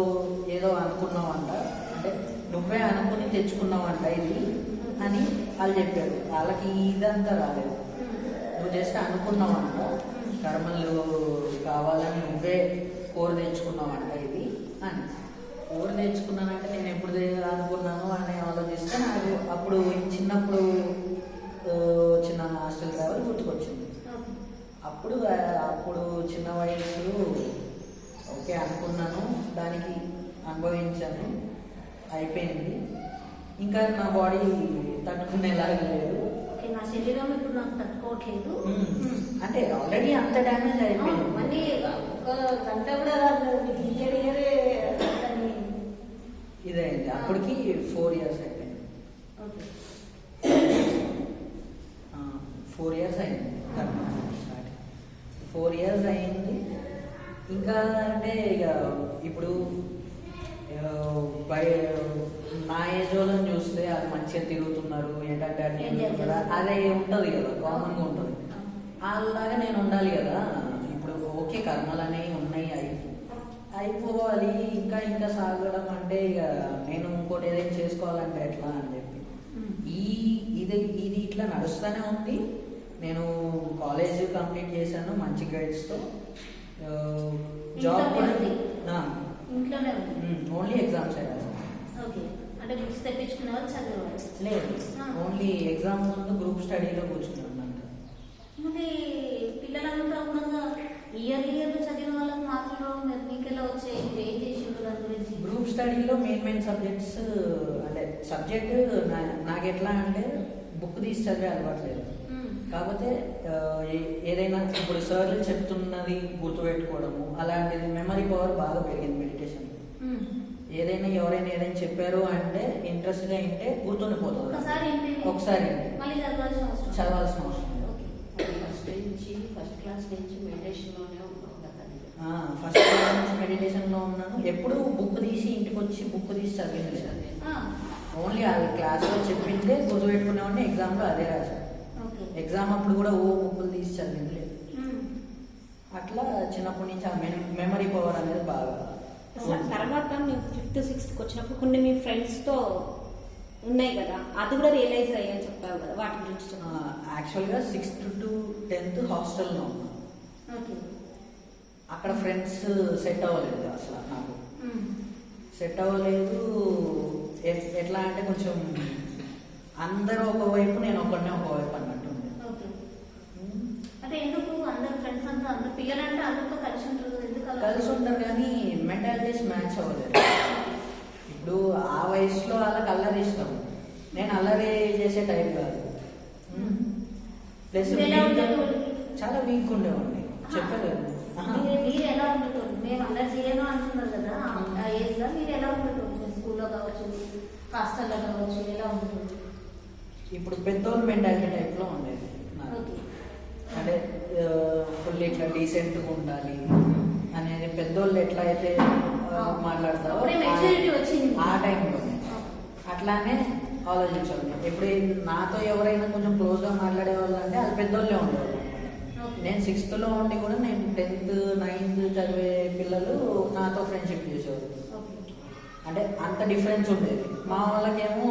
ఏదో అనుకున్నావంట, అంటే నువ్వే అనుకుని తెచ్చుకున్నావంట ఇది అని వాళ్ళు చెప్పారు. వాళ్ళకి ఇదంతా రాలేదు, నువ్వు జస్ట్ అనుకున్నావంట, కర్మలు కావాలని నువ్వే కోరి తెచ్చుకున్నావంట ఇది అని. కోరి తెచ్చుకున్నానంటే నేను ఎప్పుడు అనుకున్నాను అని ఆలోచిస్తే నాకు అప్పుడు చిన్నప్పుడు చిన్న హాస్టల్ కావాలి గుర్తుకొచ్చింది. అప్పుడు చిన్న వయసు ఓకే అనుకున్నాను, దానికి అనుభవించాను, అయిపోయింది. ఇంకా నా బాడీ తట్టుకునేలాగా లేదు. ఓకే, నా శరీరం ఇప్పుడు నాకు తట్టుకోవట్లేదు అంటే ఆల్రెడీ అంత డ్యామేజ్ అయిపోయింది. మళ్ళీ ఒక గంట కూడా ఇదైంది. అప్పటికి 4 years అయిపోయింది. 4 years అయింది. 4 years అయింది. ఇంకా అంటే ఇక ఇప్పుడు నా ఏజ్ వాళ్ళని చూస్తే అది మంచిగా తిరుగుతున్నారు, ఏంటంటే అదే ఉంటుంది కదా, కామన్గా ఉంటుంది. అలాగా నేను ఉండాలి కదా. ఇప్పుడు ఓకే కర్మలు అనేవి ఉన్నాయి, అయిపోవాలి, ఇంకా సాగడం అంటే ఇక నేను ఇంకోటి ఏదైనా చేసుకోవాలంటే ఎట్లా అని చెప్పి ఇది ఇట్లా నడుస్తూనే ఉంది. నేను కాలేజ్ కంప్లీట్ చేశాను మంచి గైడ్స్తో. జాబ్ కూడా ఇంట్లోనే ఓన్లీ ఎగ్జామ్స్ అయ్యారు. ఓకే, అంటే బుక్స్ తెప్పించుకునేవాళ్ళు చదివేవాళ్ళు? లేదు, ఓన్లీ ఎగ్జామ్ ముందు గ్రూప్ స్టడీలో కూర్చున్నాను. మరి పిల్లలంతా ఉండగా ఇయర్లు చదివిన వాళ్ళకి మాత్రం మీకు ఎలా వచ్చాయి, ఏం చేసిండ్రు దాని గురించి? గ్రూప్ స్టడీలో మెయిన్ సబ్జెక్ట్స్ అంటే సబ్జెక్ట్ నాకు ఎట్లా అంటే బుక్ తీసి చదివే అలవాట్లేదు. కాకపోతే ఏదైనా ఇప్పుడు సార్లు చెప్తున్నది గుర్తుపెట్టుకోవడము అలాంటిది, మెమరీ పవర్ బాగా పెరిగింది మెడిటేషన్. ఏదైనా ఎవరైనా ఏదైనా చెప్పారు అంటే ఇంట్రెస్ట్గా వింటే గుర్తుండిపోతుంది. ఒకసారి చదవాల్సిన అవసరం ఫస్ట్ క్లాస్ నుంచి మెడిటేషన్లోనే ఉన్నాను. ఫస్ట్ క్లాస్ నుంచి మెడిటేషన్లో ఉన్నాను. ఎప్పుడు బుక్ తీసి ఇంటికి వచ్చి బుక్ తీసి చదివింది. ఓన్లీ అది క్లాస్లో చెప్పింటే గుర్తుపెట్టుకునేవాడిని, ఎగ్జామ్లో అదే రాశాను. ఎగ్జామ్ అప్పుడు కూడా బుక్కులు తీసి చదివింది లేదు. అట్లా చిన్నప్పటి నుంచి ఆ మెమరీ పవర్ అనేది బాగా. తర్వాత మేము 5th 6th వచ్చినప్పుడు కొన్ని మీ ఫ్రెండ్స్తో ఉన్నాయి కదా, అది కూడా రియలైజ్ అయ్యని చెప్పావు కదా, వాటి గురించి యాక్చువల్గా 6th to 10th హాస్టల్లో ఉన్నాను. అక్కడ ఫ్రెండ్స్ సెట్ అవ్వలేదు అసలు, నాకు సెట్ అవ్వలేదు. ఎట్లా అంటే కొంచెం అందరూ ఒకవైపు నేను ఒకనే ఒకవైపు అన్నట్టు. అంటే ఎందుకు అందరు ఫ్రెండ్స్ అంతా అందరు పిల్లలంటే అందరితో కలిసి ఉంటారు, ఎందుకు కలిసి ఉంటారు కానీ మెంటాలిటీస్ మ్యాచ్ అవ్వలేదు. ఇప్పుడు ఆ వయసులో వాళ్ళకి అల్లరి ఇష్టం, నేను అల్లరి చేసే టైప్ కాదు. ప్లస్ చాలా వీక్ ఉండేవాడిని, చెప్పలేదు. మీరు ఎలా ఉండేటోళ్ళు? మేము అల్లరి చేయను అంటున్నారు కదా, ఆ ఏజ్ లో మీరు ఎలా ఉండేటోళ్ళు? స్కూల్లో కావచ్చు, హాస్టల్లో కావచ్చు, ఎలా ఉండేటోళ్ళు? ఇప్పుడు పెద్దోళ్ళు మెంటాలిటీ టైప్లో ఉండేది. అంటే ఫుల్ ఇట్లా డీసెంట్గా ఉండాలి అనేది, పెద్దోళ్ళు ఎట్లా అయితే మాట్లాడతారో ఆ టైంలో అట్లానే ఆలోచించాలి. ఎప్పుడు నాతో ఎవరైనా కొంచెం క్లోజ్గా మాట్లాడే వాళ్ళు అంటే అది పెద్దోళ్ళే ఉండేవాళ్ళు. నేను 6th ఉండి కూడా నేను 10th 9th చదివే పిల్లలు నాతో ఫ్రెండ్షిప్ చేసేవారు. ఓకే. అంటే అంత డిఫరెన్స్ ఉండేది. మా వాళ్ళకేమో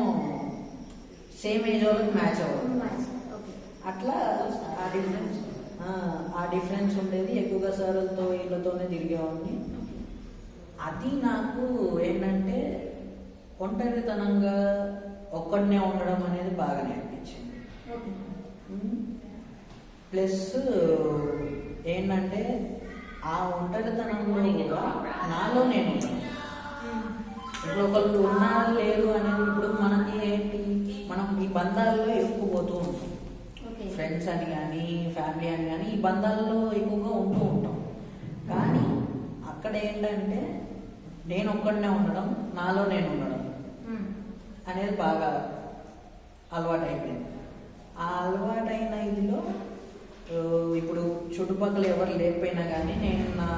సేమ్ ఏజ్ వాళ్ళకి మ్యాచ్ అవ్వదు. ఓకే. అట్లా ఆ డిఫరెన్స్ ఉండేది. ఎక్కువగా సార్లతో వీళ్ళతోనే తిరిగేవాడిని. అది నాకు ఏంటంటే ఒంటరితనంగా ఒక్కడనే ఉండడం అనేది బాగా నేర్పించింది. ఓకే. ప్లస్ ఏంటంటే ఆ ఒంటరితనంలో కూడా నాలో నేను ఉన్నాను. ఇప్పుడు ఒకళ్ళు ఉన్నారు లేరు అనేది ఇప్పుడు మనకి ఏంటి, మనం ఈ బంధాల్లో ఎక్కువ పోతూ ఉంటాం. ఓకే. ఫ్రెండ్స్ అని కానీ ఫ్యామిలీ అని కానీ ఈ బంధాల్లో ఎక్కువగా ఉంటూ ఉంటాం. కానీ అక్కడ ఏంటంటే నేను ఒక్కడనే ఉండడం, నాలో నేను ఉండడం అనేది బాగా అలవాటు అయిపోయింది. ఆ అలవాటైన ఇదిలో ఇప్పుడు చుట్టుపక్కల ఎవరు లేకపోయినా కానీ నేను నా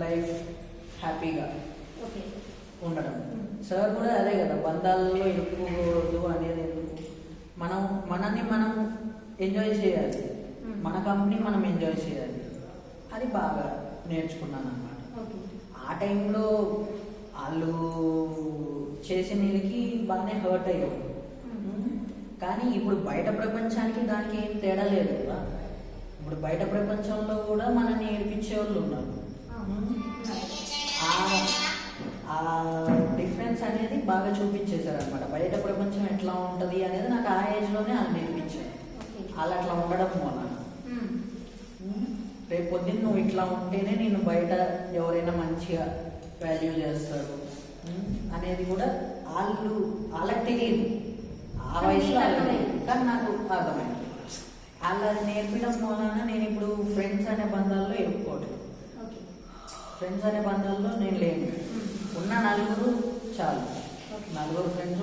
లైఫ్ హ్యాపీగా ఓకే. ఉండడం. సార్ కూడా అదే కదా, బంధాలలో ఇరుక్కోవద్దు అనేది ఎందుకు, మనల్ని మనం ఎంజాయ్ చేయాలి, మన కంపెనీ మనం ఎంజాయ్ చేయాలి. అది బాగా నేర్చుకున్నాను అన్నమాట. ఓకే. ఆ టైంలో వాళ్ళు చేసిన వీళ్ళకి బాగానే హర్ట్ అయ్యారు. కానీ ఇప్పుడు బయట ప్రపంచానికి దానికి ఏం తేడా లేదు కదా. ఇప్పుడు బయట ప్రపంచంలో కూడా మనల్ని నేర్పించే వాళ్ళు ఉన్నారు. ఆ డిఫరెన్స్ అనేది బాగా చూపించేశారు అనమాట. బయట ప్రపంచం ఎట్లా ఉంటుంది అనేది నాకు ఆ ఏజ్లోనే వాళ్ళు నేర్పించారు. వాళ్ళు అట్లా ఉండడం వలన రేపు పొద్దున్న నువ్వు ఇట్లా ఉంటేనే నేను బయట ఎవరైనా మంచిగా వాల్యూ చేస్తారు అనేది కూడా వాళ్ళకి తెలియదు. ఆ వయసులో కానీ నాకు అర్థమైంది. వాళ్ళని నేర్పడం వలన నేను ఇప్పుడు ఫ్రెండ్స్ అనే బంధాల్లో ఇరుక్కోవట్లేదు. ఫ్రెండ్స్ అనే బంధాల్లో నేను లేను. ఉన్న నలుగురు చాలు. నలుగురు ఫ్రెండ్స్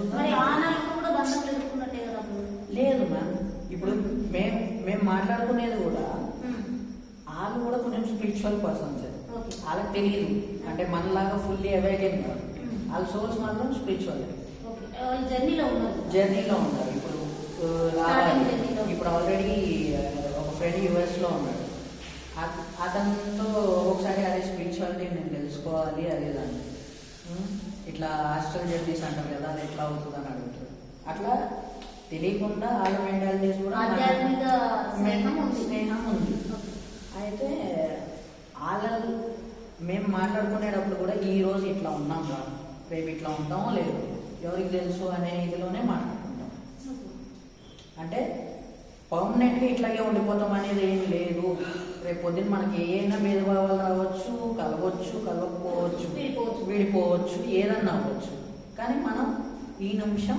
లేదు మ్యామ్. ఇప్పుడు మేము మాట్లాడుకునేది కూడా వాళ్ళు కూడా కొంచెం స్పిరిచువల్ పర్సన్స్. వాళ్ళకి తెలియదు అంటే మనలాగా ఫుల్లీ అవేకెన్ కాదు. వాళ్ళ సోర్స్ మాత్రం స్పిరిచువల్ జర్నీలో ఉన్నారు. ఇప్పుడు ఇప్పుడు ఆల్రెడీ ఒక ఫ్రెండ్ యుఎస్లో ఉన్నాడు. అతనితో ఒకసారి అదే స్పిరిచువాలిటీ నేను తెలుసుకోవాలి అదే దాన్ని ఇట్లా హాస్టల్ జర్నీస్ అంటారు కదా, అది ఎట్లా అవుతుంది అని అడుగుతారు. అట్లా తెలియకుండా వాళ్ళ మెంటాలిటీస్ కూడా స్నేహం ఉంది. అయితే వాళ్ళు మేము మాట్లాడుకునేటప్పుడు కూడా ఈ రోజు ఇట్లా ఉన్నాం రా, రేపు ఇట్లా ఉంటామో లేదు ఎవరికి తెలుసు అనే ఇదిలోనే మాట్లాడుకుంటాం. అంటే పర్మనెంట్గా ఇట్లాగే ఉండిపోతాం అనేది ఏం లేదు. రేపు పొద్దున్న మనకి ఏమైనా భేదభావాలు రావచ్చు, కలవచ్చు, కలవకపోవచ్చు, విడిపోవచ్చు, ఏదన్నా అవ్వచ్చు. కానీ మనం ఈ నిమిషం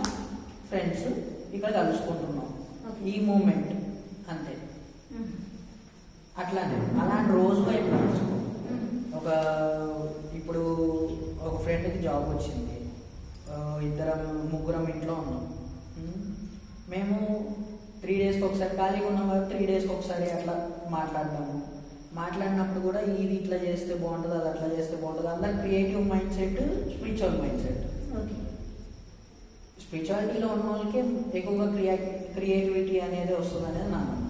ఫ్రెండ్స్ ఇక్కడ కలుసుకుంటున్నాం, ఈ మూమెంట్ అంతే. అట్లానే అలాంటి రోజు వైపు ఇప్పుడు ఒక ఫ్రెండ్కి జాబ్ వచ్చింది, ముగ్గురం ఇంట్లో ఉన్నాం. మేము 3 daysకి ఒకసారి ఖాళీగా ఉన్నాం కాబట్టి 3 daysకి ఒకసారి అట్లా మాట్లాడినప్పుడు కూడా ఇది ఇట్లా చేస్తే బాగుంటుంది, అది అట్లా చేస్తే బాగుంటుంది. అందరు creative mindset, spiritual mindset. స్పిరిచువాలిటీలో ఉన్న వాళ్ళకి ఎక్కువగా క్రియేటివిటీ అనేది వస్తుంది అనేది నా నమ్మకం.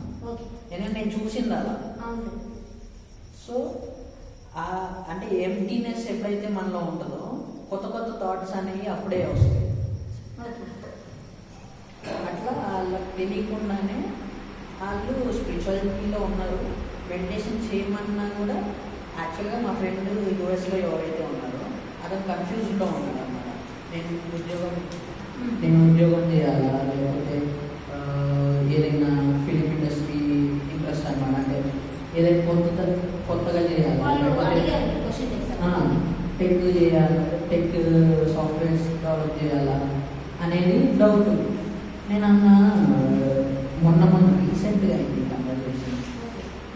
ఎందుకంటే నేను చూసింది అలా. సో అంటే ఎంటీనెస్ ఎప్పుడైతే మనలో ఉంటుందో కొత్త కొత్త థాట్స్ అనేవి అప్పుడే వస్తాయి. అట్లా వాళ్ళకి తెలియకుండానే వాళ్ళు స్పిరిచువాలిటీలో ఉన్నారు. మెడిటేషన్ చేయమన్నా కూడా యాక్చువల్గా మా ఫ్రెండ్ యూఎస్లో ఎవరైతే ఉన్నారో అతను కన్ఫ్యూజ్లో ఉన్నాడు అన్నమాట. నేను ఉద్యోగం చేయాలా లేకపోతే ఏదైనా ఫిలిం ఇండస్ట్రీ ఇంట్రెస్ట్ అన్నమాట. అంటే ఏదైనా కొత్తగా చేయాలా లేకపోతే టెక్ చేయాలా, టెక్ సాఫ్ట్వేర్స్ డెవలప్ చేయాలా అనేది డౌట్. నేను మొన్న రీసెంట్గా అయింది కన్వర్సేషన్.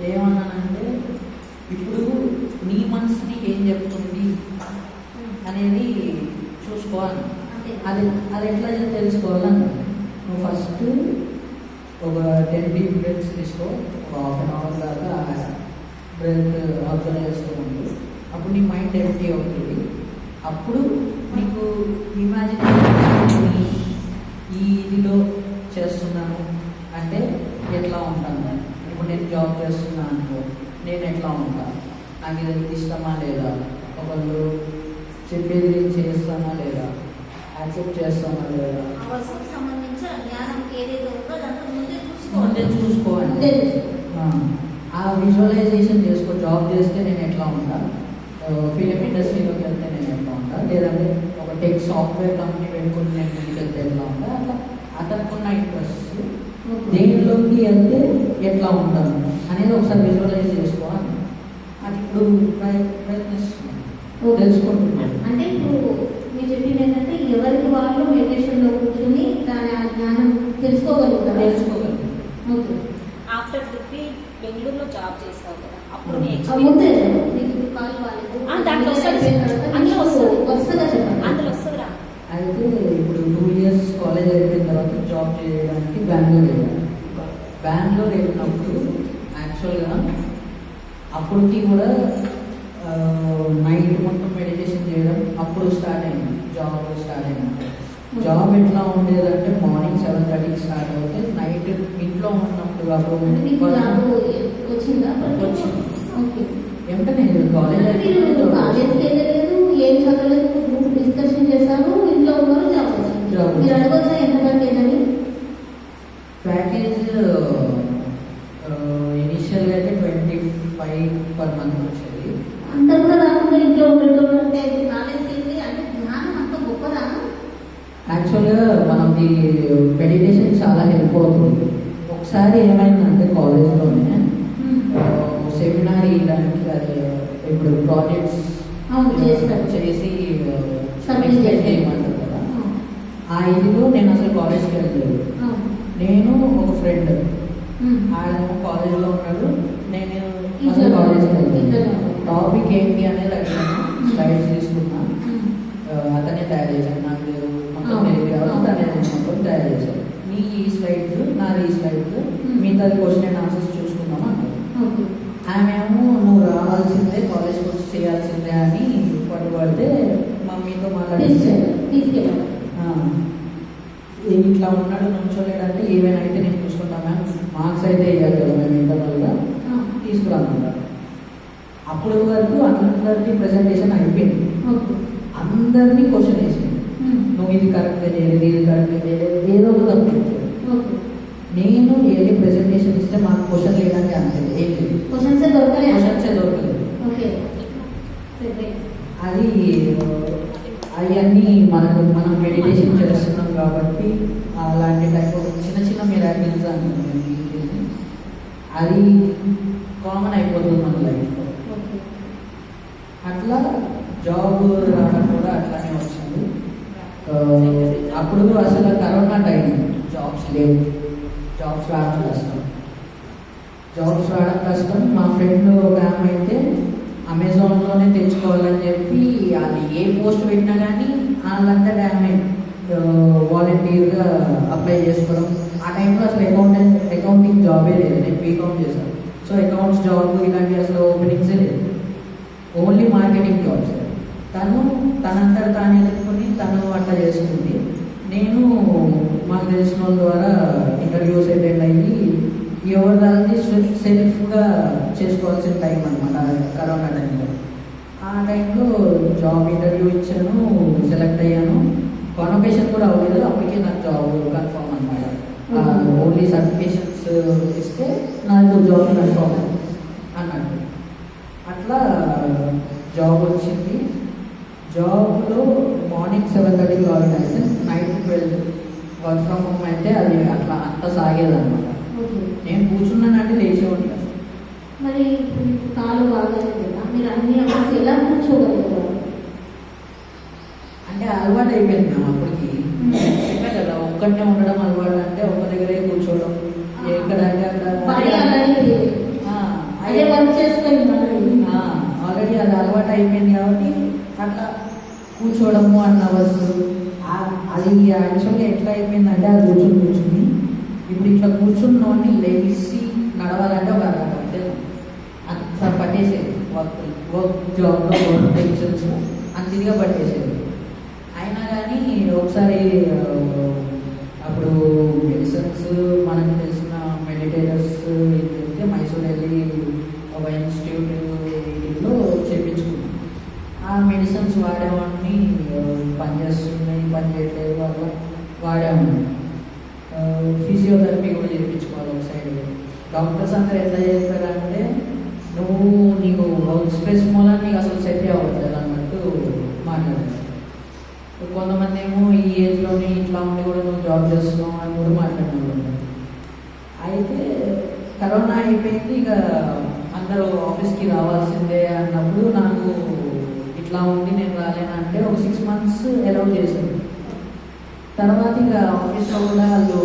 ఏమన్నానంటే ఇప్పుడు నీ మనసుని ఏం చెప్తుంది అనేది చూసుకోవాలి. అది ఎట్లా తెలుసుకోవాలని నువ్వు ఫస్ట్ ఒక 10 deep breaths తీసుకో. ఒక 1/2 hour దాకా బ్రెత్ అబ్జర్వ్ చేస్తూ ఉండు. అప్పుడు నీ మైండ్ ఎంటీ అవుతుంది. అప్పుడు నీకు ఇమాజినేషన్ ఈ ఇదిలో చేస్తున్నాను అంటే ఎట్లా ఉంటాను, ఇప్పుడు నేను జాబ్ చేస్తున్నా అనుకో, నేను ఎట్లా ఉంటా, నాకు ఇది ఇష్టమా లేదా, ఒకళ్ళు చెప్పేది నేను చేస్తానా లేదా, యాక్సెప్ట్ చేస్తానా లేదా, ఆ వస్తువుకు సంబంధించిన జ్ఞానం ఏదైతే ఉందో దాంట్లో ముందే ముందే చూసుకోవాలి. ముందే చూసుకోవాలి. ఆ విజువలైజేషన్ చేసుకో. జాబ్ చేస్తే నేను ఎట్లా ఉంటా, ఫిలిం ఇండస్ట్రీలోకి వెళ్తే నేను ఎట్లా ఉంటా, లేదంటే ఒక టెక్ సాఫ్ట్వేర్ కంపెనీ పెట్టుకుని నేను ముందుకు వెళ్తే ఎట్లా ఉంటా, అట్లా అతనుకున్న ఇంట్రెస్ట్ దేనిలోకి వెళ్తే ఎట్లా ఉంటాను అనేది ఒకసారి విజువలైజ్ చేసుకోవాలి. అది ఇప్పుడు ప్రయత్నిస్తున్నాను, తెలుసుకుంటున్నాను. అంటే ఇప్పుడు మీరు చెప్పింది ఏంటంటే ఎవరికి వాళ్ళు మెడిటేషన్లో కూర్చొని దాని ఆ జ్ఞానం తెలుసుకోగలుగుతారు. ఓకే. ఆఫ్టర్ డిగ్రీ బెంగళూరులో జాబ్ చేస్తావు కదా, అప్పుడు నీ ముందే ఎక్స్పీరియన్స్ మీకు ఇప్పుడు కాల్ కాలేదు. దాంట్లో వస్తుంది, అందులో వస్తుంది వస్తుందా చెప్పండి. అందులో వస్తుందిరా. అయితే ఇప్పుడు 2 years కాలేజ్ అయిపోయిన తర్వాత జాబ్ చేయడానికి బెంగళూరు వెళ్ళాను. బెంగళూరు వెళ్ళినప్పుడు యాక్చువల్గా అప్పటికి కూడా నైట్ మొత్తం మెడిటేషన్ చేయడం అప్పుడు స్టార్ట్ అయింది. జాబ్ స్టార్ట్ అయింది. జాబ్ ఎట్లా ఉండేదంటే మార్నింగ్ 7:30కి స్టార్ట్ అవుతే నైట్ ఇంట్లో ఉన్నప్పుడు అంటే మీకు జాబ్ వచ్చిందా? వచ్చింది. ఓకే. వెంటనే కాలేజ్ అంటే మీరు కాలేజ్కి వెళ్ళలేదు, ఏం చదవలేదు, గ్రూప్ డిస్కషన్ చేశారు, ఇంట్లో ఉన్నారు, జాబ్ వచ్చింది. జాబ్. మీరు అడగొచ్చా ఎంత ప్యాకేజ్ అని? ప్యాకేజ్ ఇనిషియల్గా అయితే 25 పర్ మంత్ వచ్చేది. అంత కూడా రాకుండా ఇంట్లో ఉండటం అంటే కాలేజ్కి వెళ్ళి అంటే జ్ఞానం అంత గొప్పదా? యాక్చువల్గా మనకి మెడిటేషన్ చాలా హెల్ప్ అవుతుంది. ఒకసారి ఏమైందంటే కాలేజ్లోనే సెమినార్ ఇవ్వడానికి అది ఇప్పుడు ప్రాజెక్ట్స్ చేస్తారు. చేసి Submit ఎక్స్ప్లెయిన్ చేయమంటారు కదా. ఆ ఇదిలో నేను అసలు కాలేజ్కి వెళ్ళలేదు. నేను ఒక ఫ్రెండ్, ఆయన కాలేజ్లో ఉన్నాడు, నేను అసలు కాలేజ్కి వెళ్ళలేదు. టాపిక్ ఏంటి అనేది అడిగాను, స్లైడ్స్ తీసుకున్నా, అతనే తయారు చేశాను. నాకు మొత్తం తెలియదు కాబట్టి తనే మొత్తం తయారు చేశాను. నీ ఈ స్లైడ్స్, నాది ఈ స్లైడ్స్, మిగతాది క్వశ్చన్ అండ్ ఆన్సర్స్ చూసుకుందాం అన్నారు. ఆమె ఏమో నువ్వు రావాల్సిందే, కాలేజ్కి వచ్చి చేయాల్సిందే అని పట్టుబడితే మమ్మీతో మాట్లాడితే ఇట్లా ఉన్నాడు నుంచోలేడంటే ఏమైనా అయితే నేను చూసుకుంటాను మ్యామ్, మార్క్స్ అయితే వేయాలి కదా మేము ఇంటర్నల్గా, తీసుకురామన్నారు. అప్పుడు వరకు అందరికీ ప్రెజెంటేషన్ అయిపోయింది. అందరినీ క్వశ్చన్ వేసింది, నువ్వు ఇది కరెక్ట్గా చేయలేదు, ఇది కరెక్ట్గా చేయలేదు, ఏదో ఒక తప్పు చేశాడు. నేను ఏది ప్రెజెంటేషన్ ఇస్తే మాకు క్వశ్చన్ లేదంటే అంతే, ఏం లేదు, క్వశ్చన్సే దొరకలేదు. అది అవన్నీ మనం మెడిటేషన్ చేస్తున్నాం కాబట్టి అలాంటి టైప్ చిన్న చిన్న మిరాకిల్స్ అనుకుంటుంది, అది కామన్ అయిపోతుంది మన లైఫ్లో. అట్లా జాబ్ రావడం కూడా అట్లానే వచ్చింది. అప్పుడు అసలు కరోనా టైం, జాబ్స్ లేవు, జాబ్స్ రావడం కష్టం. మా ఫ్రెండ్ ఒక ఆమె అయితే అమెజాన్లోనే తెచ్చుకోవాలని చెప్పి అది ఏ పోస్ట్ పెట్టినా కానీ వాళ్ళంతా డ్యామేజ్ వాలంటీర్గా అప్లై చేసుకోవడం. ఆ టైంలో అసలు అకౌంటింగ్ జాబే లేదు, నేను బీకామ్ చేశాను. సో అకౌంట్స్ జాబ్ ఇలాంటి అసలు ఓపెనింగ్సే లేదు, ఓన్లీ మార్కెటింగ్ జాబ్స్. తనంతట తాను ఎదుర్కొని తను అట్లా చేసుకుంది. నేను మాకు తెలిసిన వాళ్ళ ద్వారా ఇంటర్వ్యూస్ అటెండ్ అయ్యి ఎవరి దాన్ని సెల్ఫ్గా చేసుకోవాల్సిన టైం అనమాట కరోనా టైంలో. ఆ టైంలో జాబ్ ఇంటర్వ్యూ ఇచ్చాను, సెలెక్ట్ అయ్యాను. కాన్వకేషన్ కూడా అవ్వలేదు, అప్పటికే నాకు జాబ్ కన్ఫర్మ్ అనమాట. ఓన్లీ సర్టిఫికేషన్స్ ఇస్తే నాకు జాబ్ కన్ఫర్మ్ అన్నట్టు. అట్లా జాబ్ వచ్చింది. జాబ్లో మార్నింగ్ 7:30కి లాగిన్ అయితే నైట్ 12 వర్క్ ఫ్రమ్ హోమ్ అయితే అది అట్లా అంత సాగేదన్నమాట. నేను కూర్చున్నానంటే లేచి ఉంటాను. మరి కాలు బాగాలేదు కదా, మీరు అన్ని అవర్స్ ఎలా కూర్చోగలుగుతారు? అంటే అలవాటు అయిపోయింది మేము అప్పటికి. చెప్పే కదా, ఒక్కడనే ఉండడం అలవాటు, అంటే ఒక్క దగ్గరే కూర్చోవడం, ఎక్కడంటే అక్కడ ఆల్రెడీ అది అలవాటు అయిపోయింది కాబట్టి అట్లా కూర్చోవడము అన్న అవర్స్. అది యాక్చువల్గా ఎట్లా అయిపోయిందంటే అది కూర్చుని ఇప్పుడు ఇట్లా కూర్చున్నోడిని లేచి నడవాలంటే ఒక అరగంట అంత పట్టేసేది. వర్క్ జాబ్లో వర్క్ టెన్షన్స్ అంత ఇదిగా పట్టేసేది. అయినా కానీ ఒకసారి అప్పుడు మెడిసిన్స్ మనకు తెలిసిన మెడిటేటర్స్ ఏంటంటే చెప్తే మైసూర్ వెళ్ళి ఒక ఇన్స్టిట్యూట్లో చేయించుకున్నాను. ఆ మెడిసిన్స్ వాడేవాడిని, పనిచేస్తున్నాయి పని చేయట్లేదు అట్లా వాడేవాడిని. ఫిజియోథెరపీ కూడా చేయించుకోవాలి ఒక సైడ్. డాక్టర్స్ అందరూ ఎట్లా చేస్తారంటే నువ్వు నీకు వర్క్ స్ట్రెస్ మూలం నీకు అసలు సెట్ అవ్వట్లేదు అన్నట్టు మాట్లాడతారు. కొంతమంది ఏమో ఈ ఏజ్లోనే ఇట్లా ఉండి కూడా నువ్వు జాబ్ చేస్తున్నావు అని కూడా మాట్లాడుకుంటున్నారు. అయితే కరోనా అయిపోయింది, ఇక అందరూ ఆఫీస్కి రావాల్సిందే అన్నప్పుడు నాకు ఇట్లా ఉంది నేను రాలేనంటే ఒక 6 months అలౌ చేశాను. తర్వాత ఇక ఆఫీస్లో కూడా వాళ్ళు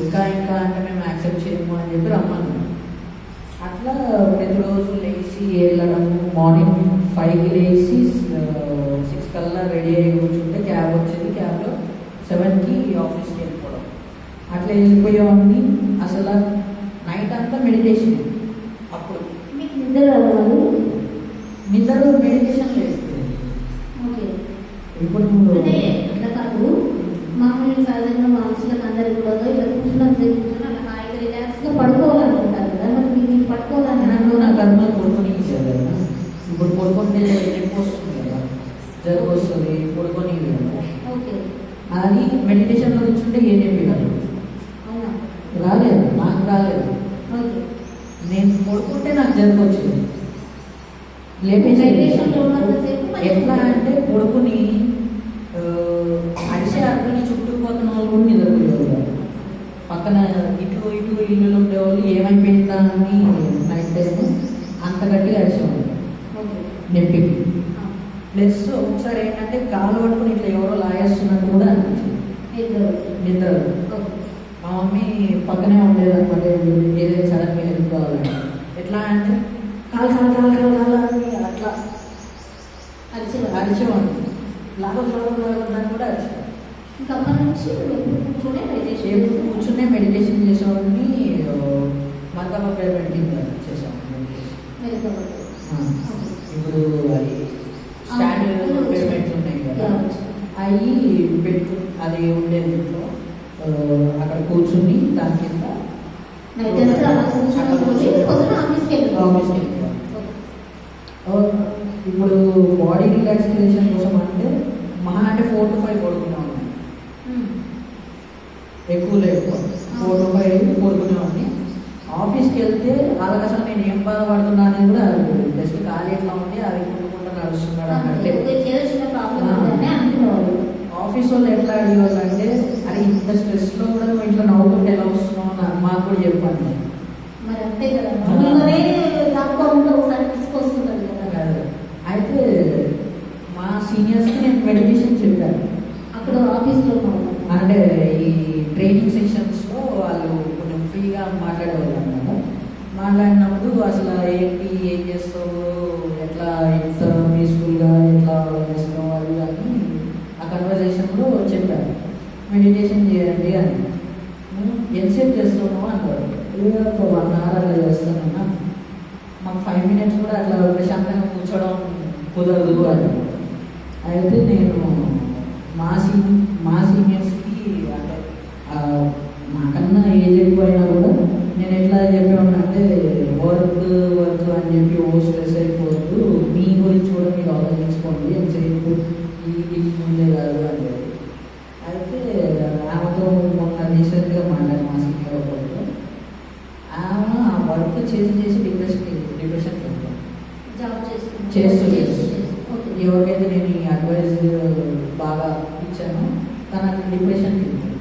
ఇంకా అంటే మేము యాక్సెప్ట్ చేయము అని చెప్పి రమ్మన్నాను. అట్లా ప్రతిరోజు లేచి వెళ్ళడము, మార్నింగ్ 5కి లేచి 6 కల్లా రెడీ అయ్యి కూర్చుంటే క్యాబ్ వచ్చేది, క్యాబ్లో 7కి ఆఫీస్కి వెళ్ళిపోవడం. అట్లా వెళ్ళిపోయేవాడిని. అసలు నైట్ అంతా మెడిటేషన్. అప్పుడు మీకు నిద్ర రావాలి? నిద్ర మెడిటేషన్ లేదు. ఓకే. ఇప్పుడు అంటే అట్లా కాదు, మామూలు సాధారణ మనుషులకు అందరికీ కూడా ఇట్లా కూర్చుని అలా హాయిగా రిలాక్స్గా పడుకోవాలనుకుంటారు కదా, మరి మీరు పడుకోవాలని నన్ను నా కర్మలు పడుకొని ఇచ్చారు కదా. ఇప్పుడు పడుకుంటే నొప్పి వస్తుంది కదా, జలుబు వస్తుంది, పడుకొని కదా. ఓకే. అది మెడిటేషన్లో కూర్చుంటే ఏ నొప్పి కాదు. అవునా? రాలేదు, నాకు రాలేదు. ఓకే. నేను పడుకుంటే నాకు జలుబు వచ్చింది. మెడిటేషన్లో ఉన్నంతసేపు ఎట్లా అంటే పడుకుని అడిసే అర్థని చుట్టుపోతున్న వాళ్ళు కూడా నిద్రపోయేవాళ్ళు. పక్కన ఇటు ఇల్లులు ఉండేవాళ్ళు ఏమైపోయిందా అని నైట్ టైం అంత గట్టిగా అరిచేవాళ్ళు నొప్పికి. ప్లస్ ఒకసారి ఏంటంటే కాలు పట్టుకుని ఇట్లా ఎవరో లాగేస్తున్నట్టు కూడా అనిపించింది నిద్ర. మా మమ్మీ పక్కనే ఉండేదన్నమాట, ఏదైనా సడన్గా వెళ్ళిపోవాలని. ఎట్లా అంటే కాలు కాలు కాలు కాలు కాలు అని అట్లా అరిచేవాడిని. లాభం దాన్ని కూడా అరిచేవాడు. ఇంకా అప్పటి నుంచి కూర్చునే మెడిటేషన్ కూర్చునే మెడిటేషన్ చేసేవాడిని. మరకమ్మ పేమెంటింగ్ చేసేవాడిని. ఇప్పుడు అది స్టాండ్ పేమెంట్స్ ఉన్నాయి కదా, అవి పెట్టు అది ఉండేది ఇంట్లో. అక్కడ కూర్చుని దాని కింద ఆఫీస్కి ఇప్పుడు బాడీ రిలాక్సేషన్ కోసం అంటే మహా అంటే 4 to 5 పడుకునే ఉన్నాయి. ఎక్కువ లేవు, 4 to 5 పడుకునే ఉన్నాయి. ఆఫీస్కి వెళ్తే వాళ్ళకి అసలు నేను ఏం బాధపడుతున్నా అనేది కూడా జస్ట్ ఖాళీ ఎట్లా ఉంటే అది కొనుక్కుంటూ నడుస్తున్నాడు అంటే. ఆఫీస్ వాళ్ళు ఎట్లా అడిగేవాళ్ళు అంటే అది ఇంత స్ట్రెస్లో కూడా నువ్వు ఇట్లా నవ్వుకుంటే ఎలా వస్తున్నావు అని మాకు కూడా చెప్పండి. మరి అంతే కదా, ఒకసారి తీసుకొస్తుంటారు కదా. అయితే మా సీనియర్స్కి నేను మెడిటేషన్ చెప్పాను అక్కడ ఆఫీస్లో. అంటే ఈ ట్రైనింగ్ సెషన్స్లో వాళ్ళు కొంచెం ఫ్రీగా మాట్లాడేవాళ్ళు అనమాట. మాట్లాడినప్పుడు అసలు ఏంటి, ఏం చేస్తావు, ఎట్లా ఎంత పీస్ఫుల్గా ఎట్లా చేసుకోవాలి అని ఆ కన్వర్జేషన్లో చెప్పాను. మెడిటేషన్ చేయండి అని. ఎంతసేపు చేస్తున్నావు అంటారు. 1 hour అట్లా చేస్తానన్నా. మాకు 5 minutes కూడా అట్లా ప్రశాంతంగా కూర్చోవడం కుదరదు అని. అయితే నేను మా సీనియర్స్కి అంటే నాకన్నా ఏజ్ ఎక్కువైనా కూడా నేను ఎట్లా చెప్పేవాడిని అంటే వర్క్ అని చెప్పి స్ట్రెస్ అయిపోవద్దు, మీ గురించి కూడా మీరు ఆలోచించుకోండి అని చెప్పి ఈ ముందే కాదు అని. అయితే ఆమెతో మొన్న రీసెంట్గా మాట్లాడాను మా సీనియర్ ఒకరితో. ఆమె ఆ వర్క్ చేసి డిప్రెషన్ జాబ్ చేస్తూ ఎవరికైతే నేను ఈ అడ్వైజ్ బాగా ఇచ్చానో తను అట్లా డిప్రెషన్కి వెళ్ళింది.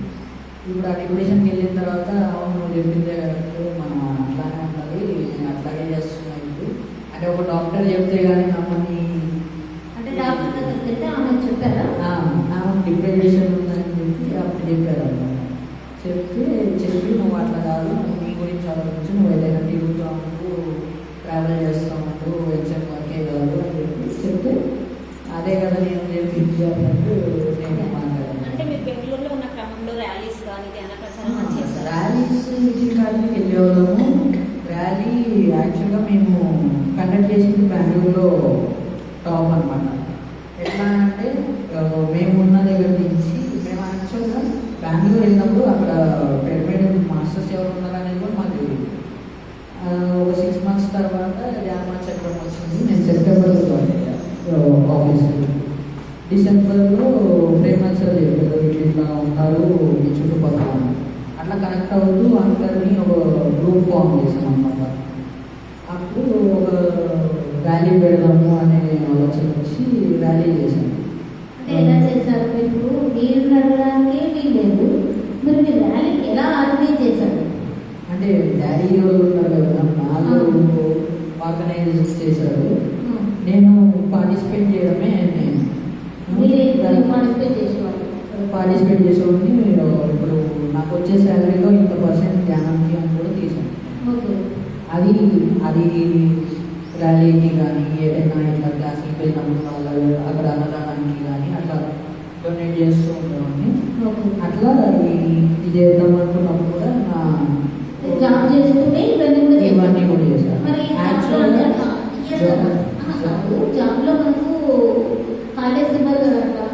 ఇప్పుడు ఆ డిప్రెషన్కి వెళ్ళిన తర్వాత అవును నువ్వు చెప్పిందే కరెక్ట్, మనం అట్లానే ఉండాలి, నేను అట్లాగే చేస్తున్నాను ఇప్పుడు అంటే ఒక డాక్టర్ చెప్తే కానీ నమ్మని. అంటే డాక్టర్ దగ్గరికి వెళ్తే ఆమె చెప్పారా? ఆమె డిప్రెషన్ ఉందని చెప్పి అప్పుడు చెప్పారు అన్నమాట. చెప్పి నువ్వు అట్లా కాదు, నువ్వు నీ గురించి ఆలోచించి నువ్వు ఏదైనా తిరుగుతూ ఉంటూ ట్రావెల్ చేస్తూ ఉంటూ ఎగ్జామ్ వర్కే కాదు అని చెప్పి చెప్తే అదే కదా నేను చెప్పింది అన్నట్టు నేను మాట్లాడాను. అంటే మీరు బెంగళూరులో ఉన్న క్రమంలో ర్యాలీస్ కానీ ధ్యాన ప్రచారం చేస్తారు? ర్యాలీస్ మీటింగ్ కానీ వెళ్ళేవాళ్ళము. ర్యాలీ యాక్చువల్గా మేము కండక్ట్ చేసింది బెంగళూరులో టాప్ అనమాట. ఎట్లా అంటే మేము ఉన్న దగ్గర నుంచి మేము యాక్చువల్గా బెంగళూరు వెళ్ళినప్పుడు అక్కడ పిరమిడ్ మాస్టర్స్ ఎవరు ఉన్నారనేది కూడా మాకు తెలియదు. డిసెంబర్లో ప్రేమస్ సార్ చెప్పారు ఇట్లా ఉన్నారు మీ చుట్టుపక్కల అని. అట్లా కనెక్ట్ అవుతూ అందరినీ ఒక గ్రూప్ ఫామ్ చేసాం అన్నమాట. అప్పుడు ఒక ర్యాలీ పెడదాము అనే ఆలోచన వచ్చి ర్యాలీ చేశాను. అంటే ఎలా చేశారు? ఇప్పుడు మీరు నడవడానికి వీల్లేదు, మరి మీరు ర్యాలీకి ఎలా ఆర్గనైజ్ చేశారు? అంటే డాడీ వాళ్ళు ఉంటారు కదా, వాళ్ళు ఆర్గనైజ్ చేశారు. నేను పార్టిసిపేట్ చేయడమే. మీరే పార్టిసిపేట్ చేసేవాళ్ళు? పార్టిసిపేట్ చేసేవాడిని. ఇప్పుడు నాకు వచ్చే శాలరీలో ఇంత పర్సెంట్ ధ్యానానికి అని కూడా తీసాను. ఓకే. అది అది ర్యాలీకి కానీ ఏదైనా ఇట్లా క్లాసులకు వెళ్ళినప్పుడు వాళ్ళ అక్కడ అన్నదానానికి కానీ అట్లా డొనేట్ చేస్తూ ఉండేవాడిని. ఓకే. అట్లా ఇది చేద్దాం అనుకున్నప్పుడు కూడా నా జాబ్ చేస్తూనే ఇవన్నీ కూడా చేశాను. మరి యాక్చువల్గా జాబ్లో మనకు హాలిడేస్ ఇవ్వరు కదా అట్లా?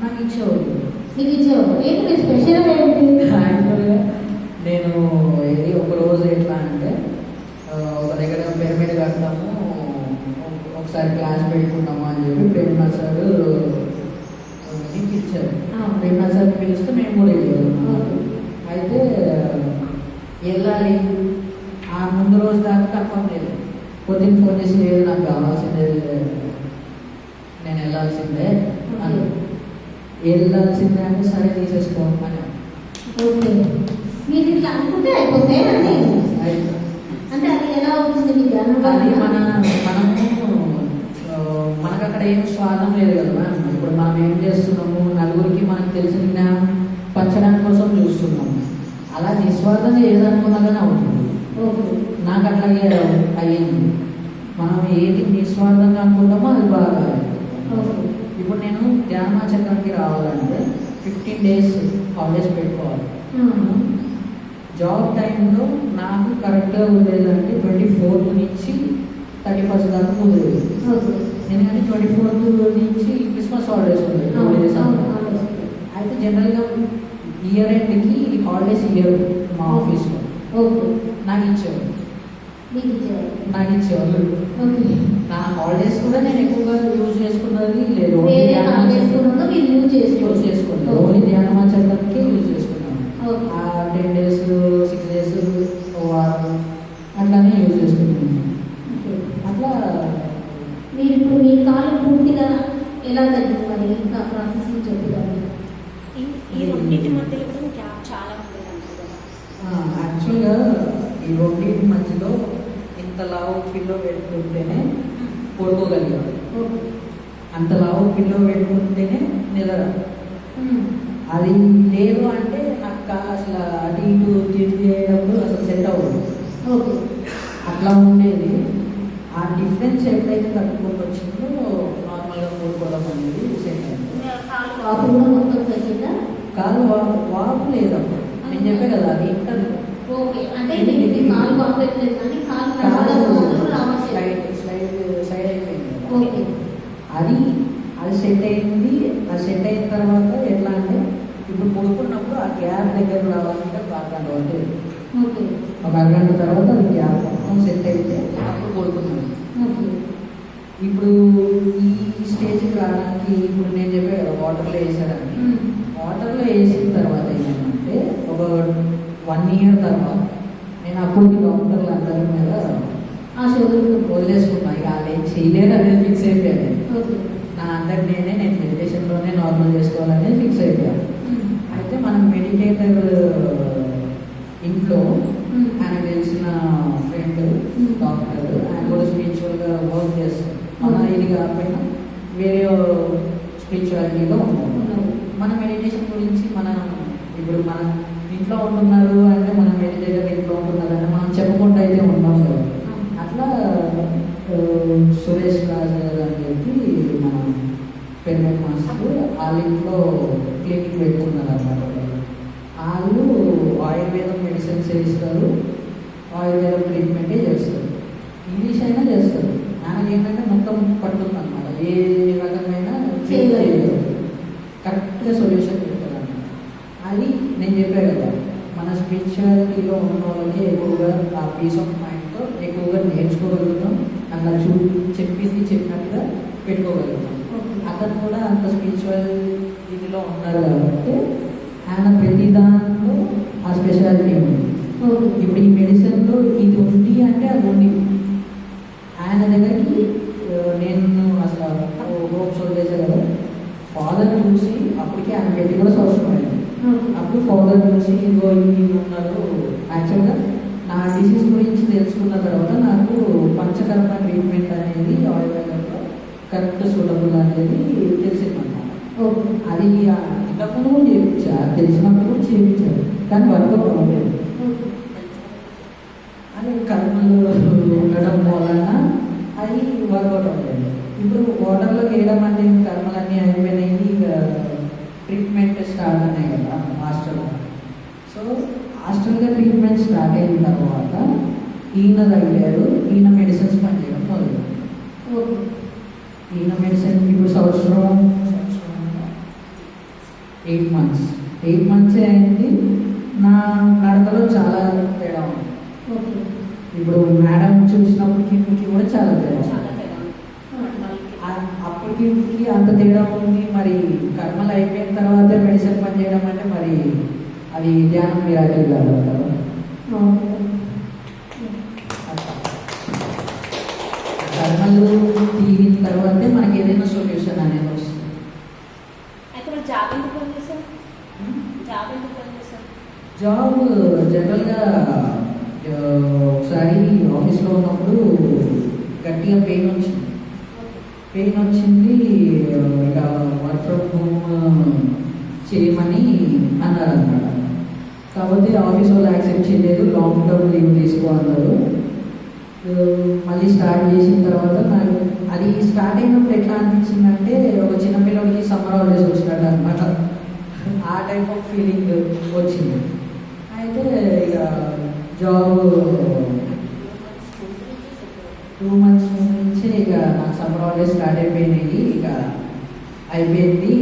నాకు ఇచ్చేవాళ్ళు. మీకు ఇచ్చేవాళ్ళు ఏంటి? మీరు స్పెషల్ ఏంటి? యాక్చువల్గా నేను ఏది ఒక రోజు ఎట్లా అంటే ఒక దగ్గర పిరమిడ్ కడతాము, ఒకసారి క్లాస్ పెట్టుకున్నాము అని చెప్పి ప్రేమనాథ్ సార్ పిలిచారు. ప్రేమనాథ్ సార్ పిలిస్తే మేము కూడా వెళ్ళాము. అయితే వెళ్ళాలి ఆ ముందు రోజు దాకా కన్ఫర్మ్ లేదు. పొద్దున్న ఫోన్ చేసి లేదు నాకు కావాల్సిందే, నేను వెళ్ళాల్సిందే అని. వెళ్ళాల్సిందే అంటే సరే తీసేసుకోమని. ఓకే. మీరు ఇట్లా అనుకుంటే అయిపోతాయి అండి. అంటే అది ఎలా అవుతుంది మీకు? అది మనకు అక్కడ ఏం స్వార్థం లేదు కదా మ్యామ్. ఇప్పుడు మనం ఏం చేస్తున్నాము, నలుగురికి మనకు తెలిసిన జ్ఞానం పంచడానికి కోసం చూస్తున్నాము. అలా నిస్వార్థంగా ఏదనుకున్నా కానీ అవుతుంది. ఓకే. నాకు అట్లాగే అయ్యింది. మనం ఏది నిస్వార్థంగా అనుకుంటామో అది బాగా. ఓకే. ఇప్పుడు నేను ధ్యానచక్రానికి రావాలంటే 15 days హాలిడేస్ పెట్టుకోవాలి. జాబ్ టైంలో నాకు కరెక్ట్గా ఉండేదంటే 24th నుంచి 31st దాకా కుదిరేది. ఎందుకంటే 24th నుంచి క్రిస్మస్ హాలిడేస్ ఉంది. అయితే జనరల్గా ఇయర్ ఎండ్కి హాలిడేస్ ఇయర్ మా ఆఫీస్లో నాకు ఇచ్చేవాళ్ళు. నా హాలిడేస్ కూడా నేను ఎక్కువగా యూజ్ చేసుకున్నది లేదు. యూజ్ చేసుకున్నాను ఓన్లీ ధ్యానమాచరణకే యూజ్ చేసుకున్నాను. 10 days 6 days వారం అట్లానే యూజ్ చేసుకున్నాను. అట్లా మీరు ఇప్పుడు మీ కాలం పూర్తిగా ఎలా తగ్గింది? ఇంకా ప్రాసెస్ చెప్తారు. ఈ రెండింటి మధ్యలో కూడా గ్యాప్ చాలా ఉండేది కదా. యాక్చువల్గా ఈ రెండింటి మధ్యలో ఇంత లావు పిల్లో పెట్టుకుంటేనే పడుకోగలిగాడు. అంత లావు పిల్లో పెట్టుకుంటేనే నిద్ర. అది లేదు అంటే నాకు అసలు అటు ఇటు చేయడం అసలు సెట్ అవ్వదు. అట్లా ఉండేది. ఆ డిఫరెన్స్ ఎప్పుడైతే తట్టుకుంటూ వచ్చిందో నార్మల్గా పడుకోవడం అనేది సెట్ అయింది. కాలు వాపు లేదమ్మా. నేను చెప్పే కదా అది ఇంటర్ సైడ్ అయిపోయింది. అది సెట్ అయింది. అది సెట్ అయిన తర్వాత ఎట్లా అంటే ఇప్పుడు పడుకున్నప్పుడు ఆ గ్యాప్ దగ్గర రావాలంటే ఒక అరగంట పడుతుంది. ఒక అరగంట తర్వాత అది గ్యాప్ మొత్తం సెట్ అయితే అప్పుడు పడుకున్నాను. ఇప్పుడు ఈ స్టేజ్కి రావడానికి ఇప్పుడు నేను చెప్పే కదా వాటర్లో వేసాడని. వాటర్లో వేసిన తర్వాత ఏంటంటే ఒక 1 year తర్వాత నేను అప్పుడు డాక్టర్లు అందరి మీద వదిలేసుకున్నా. ఇక వాళ్ళు ఏం చేయలేరు అనేది ఫిక్స్ అయిపోయాను. నా అందరి నేను మెడిటేషన్లోనే నార్మల్ చేసుకోవాలని ఫిక్స్ అయిపోయాను. అయితే మనం మెడిటేటర్ ఇంట్లో ఆయన తెలిసిన ఫ్రెండ్ డాక్టర్, ఆయన కూడా స్పిరిచువల్గా వర్క్ చేస్తారు. మన ఇది కాకపోయినా వేరే స్పిరిచువాలిటీలో ఉంటాం. మన మెడిటేషన్ గురించి మనం ఇప్పుడు మన ఇంట్లో ఉంటున్నారు అంటే మనం మెడిటేటర్ ఇంట్లో ఉంటున్నారు అంటే మనం చెప్పుకుంటూ అయితే ఉంటాం కదా. అట్లా సురేష్ రాజు గారు అని చెప్పి మన పిరమిడ్ మాస్టర్ వాళ్ళ ఇంట్లో క్లినిక్ పెట్టుకున్నారు అన్నమాట. వాళ్ళు ఆయుర్వేదం మెడిసిన్స్ ఇస్తారు, ఆయుర్వేదం ట్రీట్మెంటే చేస్తారు, ఇంగ్లీష్ అయినా చేస్తారు. ఆయనకి ఏంటంటే మొత్తం పట్టుకుంది అనమాట. ఏ రకమైన చేయలేదు, కరెక్ట్గా సొల్యూషన్ చెప్తారు అన్నమాట. అది నేను చెప్పాను కదా, మన స్పిరిచువాలిటీలో ఉన్న వాళ్ళకి ఎక్కువగా ఆ పీస్ ఆఫ్ మైండ్తో ఎక్కువగా నేర్చుకోగలుగుతాం. అలా చెప్పింది చెప్పినట్టుగా పెట్టుకోగలుగుతాం. అతను కూడా అంత స్పిరిచువల్ ఇదిలో ఉన్నారు కాబట్టి ఆయన ప్రతి దాంట్లో ఆ స్పెషాలిటీ ఉంది. ఓకే. ఇప్పుడు ఈ మెడిసిన్లో ఇది ఉంది అంటే అది ఉంది. ఆయన దగ్గరికి నేను అసలు హోప్ షో చేశాను కదా, ఫాదర్ చూసి అప్పటికి ఆయన పెళ్లి కూడా సంవత్సరమైంది. అప్పుడు ఫాదర్ చూసి ఇదిగో ఇవి ఉన్నారు. యాక్చువల్గా నా డిసీజ్ గురించి తెలుసుకున్న తర్వాత నాకు పంచకర్మ ట్రీట్మెంట్ అనేది ఆయుర్వేదంలో కరెక్ట్ సూటబుల్ అనేది తెలిసిందన్నమాట. అది ఇంతకుముందు కూడా చేయించారు, తెలిసినప్పుడు కూడా చేయించారు, కానీ వర్కౌట్ అవ్వలేదు. అది కర్మలు ఉండడం వలన అది వర్కౌట్ అవ్వలేదు. ఇప్పుడు వాటర్లో వేయడం అంటే కర్మలన్నీ అయిపోయినాయి, ఇక ట్రీట్మెంట్ స్టార్ట్ అయినాయి కదా హాస్టల్లో. సో హాస్టల్గా ట్రీట్మెంట్ స్టార్ట్ అయిన తర్వాత ఈయన తగిలారు, ఈయన మెడిసిన్స్ పనిచేయడం మొదలు. ఈయన మెడిసిన్ ఇప్పుడు సంవత్సరం 8 months అయింది. నా నడకలో చాలా తేడా ఉంది. ఇప్పుడు మేడం చూసినప్పటికి ఇప్పటికి కూడా చాలా తేడా. అప్పటికి అంత తేడా ఉంది. మరి కర్మలు అయిపోయిన తర్వాత మెడిసిన్ పనిచేయడం అంటే మరి అది ధ్యానం మిరాకిల్ కాదు కదా. కర్మలు తీరిన తర్వాతే మనకి ఏదైనా సొల్యూషన్ అనేది వస్తుంది. జాబ్ జనరల్గా ఒకసారి ఆఫీస్లో ఉన్నప్పుడు గట్టిగా పెయిన్ వచ్చింది. ఇక వర్క్ ఫ్రమ్ హోమ్ చేయమని అన్నారన్నమాట. కాబట్టి ఆఫీస్ వాళ్ళు యాక్సెప్ట్ చేయలేదు, లాంగ్ టర్మ్ లీవ్ తీసుకోవాలన్నారు. మళ్ళీ స్టార్ట్ చేసిన తర్వాత నాకు అది స్టార్ట్ అయినప్పుడు ఎట్లా అనిపించిందంటే ఒక చిన్నపిల్లడికి సమ్మర్ హాలిడేస్ వచ్చినట్టు అనమాట. ఆ టైప్ ఆఫ్ ఫీలింగ్ వచ్చింది. అయితే ఇక జాబ్ 2 months నుంచే ఇక నాకు సమ్మర్ హాలిడేస్ స్టార్ట్ అయిపోయినాయి. ఇక అయిపోయింది.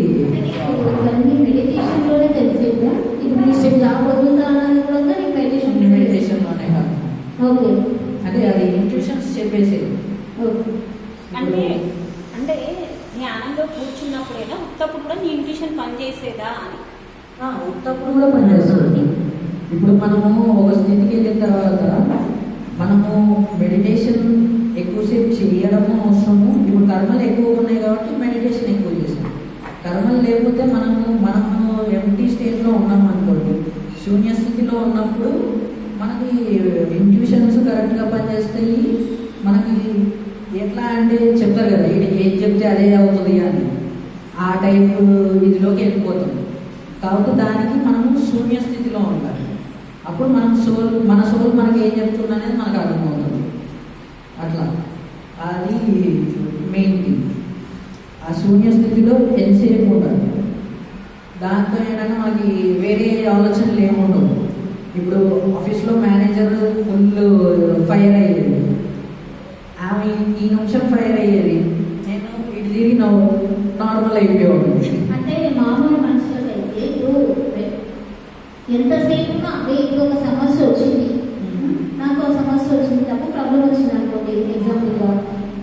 మెడిటేషన్లోనే తెలిసిందా? ఇప్పుడు జాబ్ వదులుతానని కూడా మెడిటేషన్లోనే కాదు. ఓకే. అంటే అది ఇంట్యూషన్స్ చెప్పేసేది. అంటే ధ్యానంలో కూర్చున్నప్పుడైనా ఉత్తప్పుడు కూడా నీ ఇంట్యూషన్ పనిచేసేదా అని? ఉత్తప్పుడు కూడా పనిచేస్తుంది. ఇప్పుడు మనము ఒక స్థితికి వెళ్ళిన తర్వాత మనము మెడిటేషన్ ఎక్కువసేపు చేయడము అవసరము. ఇప్పుడు కర్మలు ఎక్కువ ఉన్నాయి కాబట్టి మెడిటేషన్ ఎక్కువ చేస్తాం. కర్మలు లేకపోతే మనము ఎంటీ స్టేజ్లో ఉన్నాం అనుకోండి, శూన్య స్థితిలో ఉన్నప్పుడు మనకి ఇంట్యూషన్స్ కరెక్ట్గా పనిచేస్తాయి. మనకి ఎట్లా అంటే చెప్తారు కదా, ఏం చెప్తే అదే అవుతుంది అని, ఆ టైపు ఇదిలోకి వెళ్ళిపోతాం. కాబట్టి దానికి మనము శూన్య స్థితిలో ఉండాలి. అప్పుడు మన సోల్ మనకి ఏం చెప్తుంది అనేది మనకు అర్థమవుతుంది. అట్లా అది మెయిన్ థింగ్. ఆ శూన్య స్థితిలో ఎంతసేపు ఉండాలి. దాంతో ఏంటంటే మనకి వేరే ఆలోచనలు ఏముండవు. ఇప్పుడు ఆఫీస్లో మేనేజర్ ఫుల్ ఫైర్ అయ్యేది, ఆమె ఈ నిమిషం ఫైర్ అయ్యేది, నేను ఇటు తిరిగి నార్మల్ అయిపోయాడు. అంటే మామూలు మనుషులకి అయితే ఇప్పుడు ఎంతసేపు ఇప్పుడు ఒక సమస్య వచ్చింది, నాకు ఒక సమస్య వచ్చింది, తప్పు ప్రాబ్లం వచ్చింది అనుకోండి ఎగ్జాంపుల్గా,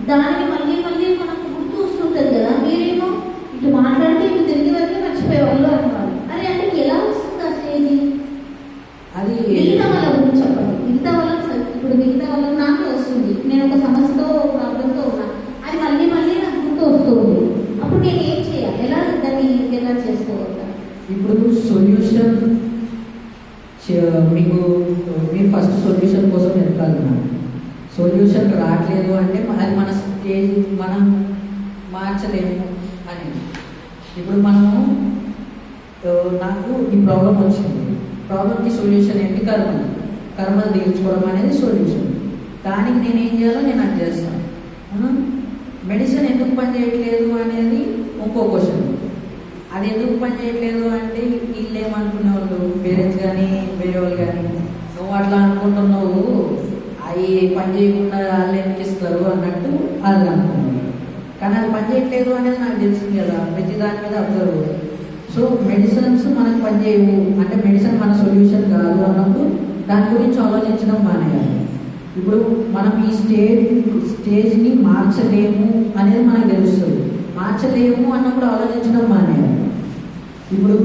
దానికి మళ్ళీ మనకు గుర్తు వస్తుంటుంది కదా. మీరేమో ఇటు మాట్లాడితే ఇటు తిరిగి వరకు మర్చిపోయేవాళ్ళు అన్నారు. అరే అంటే ఎలా వస్తుంది ఆ స్టేజ్? అది మిగతా వాళ్ళ గురించి చెప్పండి. మిగతా వాళ్ళకి నాకే వస్తుంది, నేను ఒక సమస్యతో ప్రాబ్లంతో ఉన్నా, అది మళ్ళీ నాకు గుర్తు వస్తుంది. అప్పుడు నేను ఏం చేయాలి? ఎలా చేసుకోగలుగుతాను? ఇప్పుడు సొల్యూషన్ మీరు ఫస్ట్ సొల్యూషన్ కోసం వెతకాలి. సొల్యూషన్ రావట్లేదు అంటే అది మన స్టేజ్ మనం మార్చలేము అని. ఇప్పుడు నాకు ఈ ప్రాబ్లం వచ్చింది, ప్రాబ్లంకి సొల్యూషన్ ఏంటి? కర్మలు తీర్చుకోవడం అనేది సొల్యూషన్. దానికి నేను ఏం చేయాలో నేను అది చేస్తాను. మెడిసిన్ ఎందుకు పని చేయట్లేదు అనేది ఇంకో క్వశ్చన్. అది ఎందుకు పని చేయట్లేదు అంటే వీళ్ళు ఏమనుకునే వాళ్ళు, పేరెంట్స్ కానీ వేరే వాళ్ళు కానీ, నువ్వు అట్లా అనుకుంటున్నావు, అవి పని చేయకుండా వాళ్ళు ఎందుకు ఇస్తారు అన్నట్టు వాళ్ళు అనుకున్నారు. కానీ అది పని చేయట్లేదు అనేది నాకు తెలిసింది కదా, ప్రతి దాని మీద అబ్జర్వ్. సో మెడిసిన్స్ మనకు పనిచేయవు అంటే మెడిసిన్ మన సొల్యూషన్ కాదు అన్నప్పుడు దాని గురించి ఆలోచించడం మానేయాలి. ఇప్పుడు మనం ఈ స్టేజ్ని మార్చలేము అనేది మనకు తెలుస్తుంది. మార్చలేము అన్నప్పుడు ఆలోచించడం మానేయాలి. ఇప్పుడు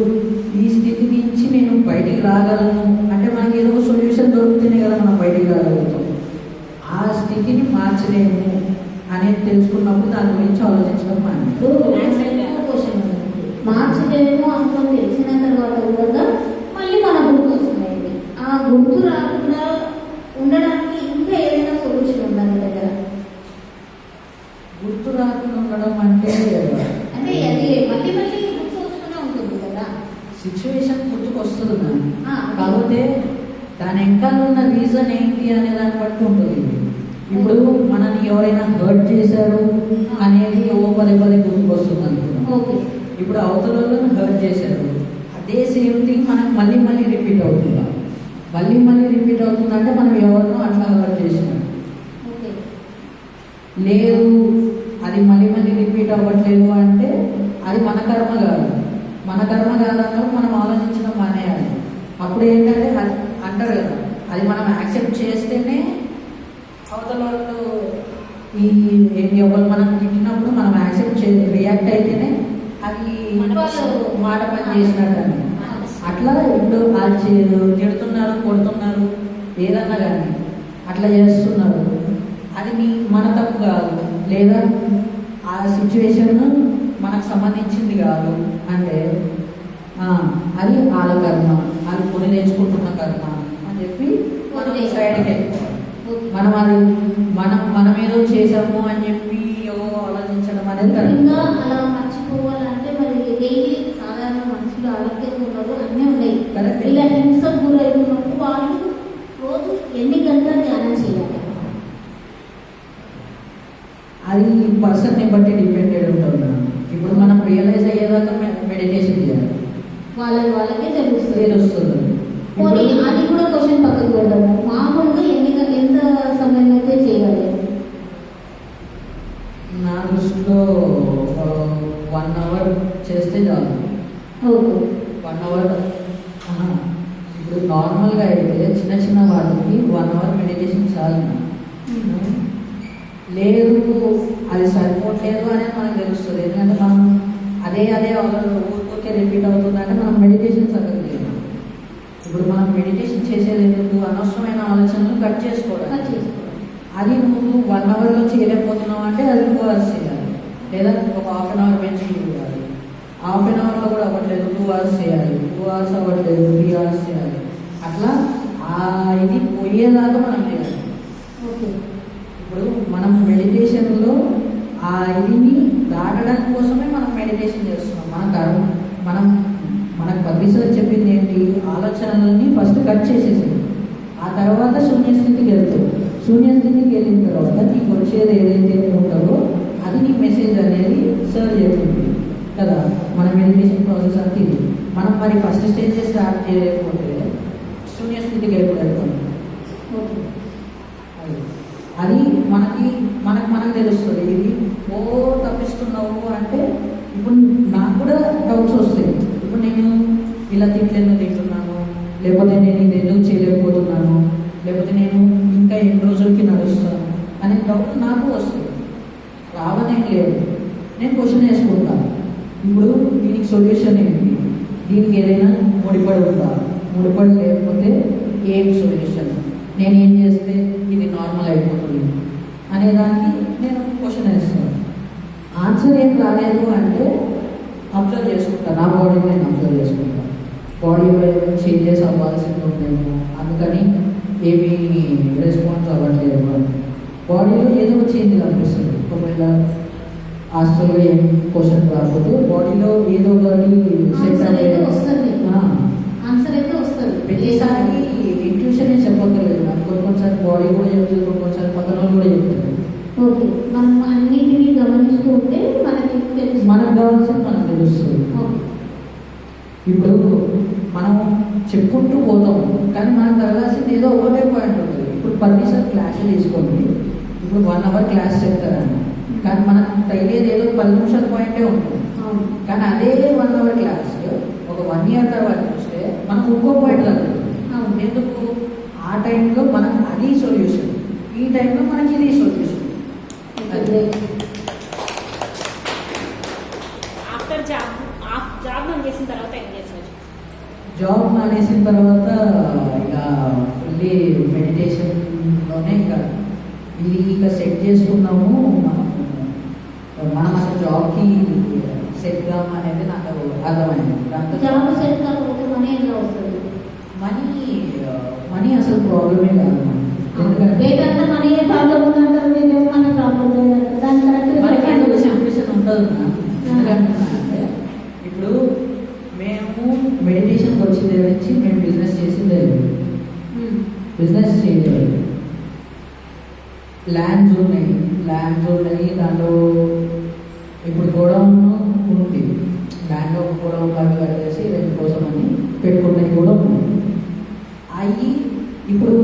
ఈ స్థితి నుంచి నేను బయటికి రాగలను అంటే మనకి ఏదో ఒక సొల్యూషన్ దొరికితేనే కదా మనం బయటికి రాగలుగుతాం. ఆ స్థితిని మార్చలేము అనేది తెలుసుకున్నప్పుడు దాని గురించి ఆలోచించడం మానేయాలి. క్వశ్చన్ మార్చలేము అనుకొని తెలిసిన తర్వాత కూడా మళ్ళీ మన గుర్తు వస్తున్నాయి. ఆ గుర్తు రాకుండా ఉండడానికి ఇంకా ఏదైనా సొల్యూషన్ ఉందా మీ దగ్గర? గుర్తు రాకుండా ఉండడం అంటే అంటే అది మళ్ళీ మళ్ళీ గుర్తు వస్తూనే ఉంటుంది కదా. సిచ్యువేషన్ గుర్తుకు వస్తుంది మ్యామ్. ఆ, కాకపోతే దాని వెనకాల ఉన్న రీజన్ ఏంటి అనే దాన్ని బట్టి ఉంటుంది. ఇప్పుడు మనని ఎవరైనా హర్ట్ చేశారు అనేది పదే పదే గుర్తుకు వస్తుంది అనుకున్నాం. ఓకే. ఇప్పుడు అవతల వాళ్ళని హర్ట్ చేశారు, అదే సేమ్ థింగ్ మనకు మళ్ళీ మళ్ళీ రిపీట్ అవుతుందా? మళ్ళీ మళ్ళీ రిపీట్ అవుతుందంటే మనం ఎవరినో అట్లా హర్ట్ చేసినాం. ఓకే. లేదు అది మళ్ళీ మళ్ళీ రిపీట్ అవ్వట్లేదు అంటే అది మన కర్మ కాదు. మన కర్మ కాదన్నప్పుడు మనం ఆలోచించడం మానేయాలి. అప్పుడు ఏంటంటే అది అంటారు కదా, అది మనం యాక్సెప్ట్ చేస్తేనే అవతల వాళ్ళు ఎవరు మనం తిట్టినప్పుడు మనం యాక్సెప్ట్ రియాక్ట్ అయితేనే అది మాట పని చేసినట్టు. అట్లా ఇప్పుడు వాళ్ళు తిడుతున్నారు, కొడుతున్నారు, ఏదన్నా కానీ అట్లా చేస్తున్నారు, అది మన తప్పు కాదు, లేదా ఆ సిచ్యువేషన్ మనకు సంబంధించింది కాదు అంటే అది వాళ్ళ కర్మ, అది కొని తెచ్చుకుంటున్న కర్మ అని చెప్పి మనం సైడ్కి వెళ్ళిపోవాలి. మనం అది మనం ఏదో చేసాము అని చెప్పి ఏవో ఆలోచించడం అనేది ఇంకా అలా మర్చిపోవాలంటే మరి డైలీ సాధారణ మనుషులు ఆరోగ్యంగా ఉన్నారు, అన్నీ ఉన్నాయి. కరెక్ట్. ఇలా హింసకు గురైనప్పుడు వాళ్ళు రోజు ఎన్ని గంటలు ధ్యానం చేయాలి? అది పర్సన్ని బట్టి డిపెండెడ్ ఉంటుంది. ఇప్పుడు మనం రియలైజ్ అయ్యేదాకా మెడిటేషన్ చేయాలి, వాళ్ళకే తెలుస్తుంది. ఇప్పుడు అది కూడా క్వశ్చన్ పక్కకు పెడదాము. మామూలుగా ఎంత సమయం అయితే చేయాలి? నా దృష్టిలో 1 hour చేస్తే చాలు. ఓకే. 1 hour. ఇప్పుడు నార్మల్గా అయితే చిన్న చిన్న వాటికి 1 hour మెడిటేషన్ చాలు. లేదు అది సరిపోవట్లేదు అనేది మనకు తెలుస్తుంది. ఎందుకంటే మనం అదే ఊరికే రిపీట్ అవుతుందంటే మనం మెడిటేషన్ చక్కగా చేయాలి. ఇప్పుడు మనం మెడిటేషన్ చేసేది ఎందుకు? అనవసరమైన ఆలోచనలు కట్ చేసుకోవడం. అది నువ్వు 1 hourలో చేయలేకపోతున్నావు అంటే అది 2 hours చేయాలి, లేదా ఒక 1/2 hour పెంచి చేయాలి. 1/2 hourలో కూడా అవ్వట్లేదు 2 hours చేయాలి, 2 hours అవ్వట్లేదు 3 hours చేయాలి. అట్లా ఇది పోయేదాకా మనం చేయాలి. ఓకే. ఇప్పుడు మనం మెడిటేషన్లో ఆ ఇదిని దాటడానికి కోసమే మనం మెడిటేషన్ చేస్తున్నాం. మనకు పబ్లిసర్ చెప్పింది ఏంటి? ఆలోచనలని ఫస్ట్ కట్ చేసేసి ఆ తర్వాత శూన్యస్థితికి వెళ్తావు. శూన్యస్థితికి వెళ్ళిన తర్వాత నీకు వచ్చేది ఏదైతే ఉంటుందో అది నీ మెసేజ్ అనేది సర్వ్ చేస్తుంది కదా. మన మెడిటేషన్ ప్రాసెస్ అంటే ఇది. మనం మరి ఫస్ట్ స్టేజ్ స్టార్ట్ చేయలేకపోతే శూన్యస్థితికి వెళ్తాం. అది మనకు తెలుస్తుంది. ఇది తప్పిస్తున్నావు అంటే ఇప్పుడు నాకు కూడా డౌట్స్ వస్తాయి. ఇప్పుడు నేను ఇలా తింటున్నాను, లేకపోతే నేను ఇది ఎందుకు చేయలేకపోతున్నాను, లేకపోతే నేను ఇంకా ఎన్ని రోజులకి నడుస్తాను అనే డౌట్ నాకు వస్తుంది. రావనేం లేదు, నేను క్వశ్చన్ వేసుకుంటాను. ఇప్పుడు దీనికి సొల్యూషన్ ఏంటి? దీనికి ఏదైనా ముడిపడి ఉందా? ముడిపడి లేకపోతే ఏం సొల్యూషన్? నేను ఏం చేస్తే ఇది నార్మల్ అయిపోతుంది అనేదానికి నేను క్వశ్చన్ వేస్తాను. ఆన్సర్ ఏం రాలేదు అంటే అబ్జర్వ్ చేసుకుంటాను. నా బాడీని నేను అబ్జర్వ్ చేసుకుంటాను. బాడీలో ఏమైనా చేంజెస్ అవ్వాల్సింది ఉందేమో, అందుకని ఏమీ రెస్పాన్స్ అవ్వట్లేదు. బాడీలో ఏదో చేంజ్ కనిపిస్తుంది. ఒకవేళ హాస్టల్లో ఏం క్వశ్చన్ రాకపోతే బాడీలో ఏదో ఒకటి సెట్ అనేది వస్తుంది. ఆన్సర్ అయితే వస్తుంది. ప్రతిసారి ఇంట్యూషన్ చెప్పక్కర్లేదు. నాకు కొన్నిసారి బాడీ కూడా చెప్తుంది, కొన్నిసారి పక్కన కూడా చెప్తుంది. ఓకే. మనం అన్నిటినీ గమనిస్తూ ఉంటే మనకి తెలుసు, మనకు కావాల్సింది మనకు తెలుస్తుంది. ఇప్పుడు మనం చెప్పుకుంటూ పోతాం, కానీ మనకు కావాల్సింది ఏదో ఒకటే పాయింట్ ఉంటుంది. ఇప్పుడు 10 క్లాసులు తీసుకోండి, ఇప్పుడు 1 hour క్లాస్ చెప్తారని, కానీ మనకు తగిలేది ఏదో 10 నిమిషాల పాయింటే ఉంటుంది. కానీ అదే 1 hour క్లాస్ ఒక 1 year తర్వాత చూస్తే మనకు ఇంకో పాయింట్ తగ్గుతుంది. ఎందుకు? ఆ టైంలో మనకు అది సొల్యూషన్, ఈ టైంలో మనకి ఇది సొల్యూషన్. ఆ జాబ్ బంద్ చేసిన తర్వాత ఏం చేస్తారు? జాబ్ మానేసిన తర్వాత ఇక ఫుల్లీ మెడిటేషన్లోనే ఇక సెట్ చేసుకున్నాము. మనం అసలు జాబ్కి సెట్ కాము అనేది నాకు అర్థమైంది. దాంతో జాబ్ సెట్ కాకపోతే మనీ ఎలా వస్తుంది? మనీ అసలు ప్రాబ్లమే కాదు మనకి. ఎందుకంటే లేదంటే మనీ ప్రాబ్లం ఉందంటారు, మీరు ఏమన్నా ప్రాబ్లం లేదంటారు. దాని మనకి ఏదో కరెక్ట్ సిచ్యువేషన్ ఉంటుంది నా. ఎందుకంటే ఇప్పుడు మేము మెడిటేషన్కి వచ్చింది వచ్చి మేము బిజినెస్ చేసిందే లేదు. బిజినెస్ చేయలేదు. ల్యాండ్స్ ఉన్నాయి దాంట్లో ఇప్పుడు గోడౌన్ ఉంది. ల్యాండ్ ఒక గోడౌన్ లాగా కట్టేసి రెంట్ కోసం అని పెట్టుకున్నవి కూడా ఉన్నాయి. అవి ఇప్పుడు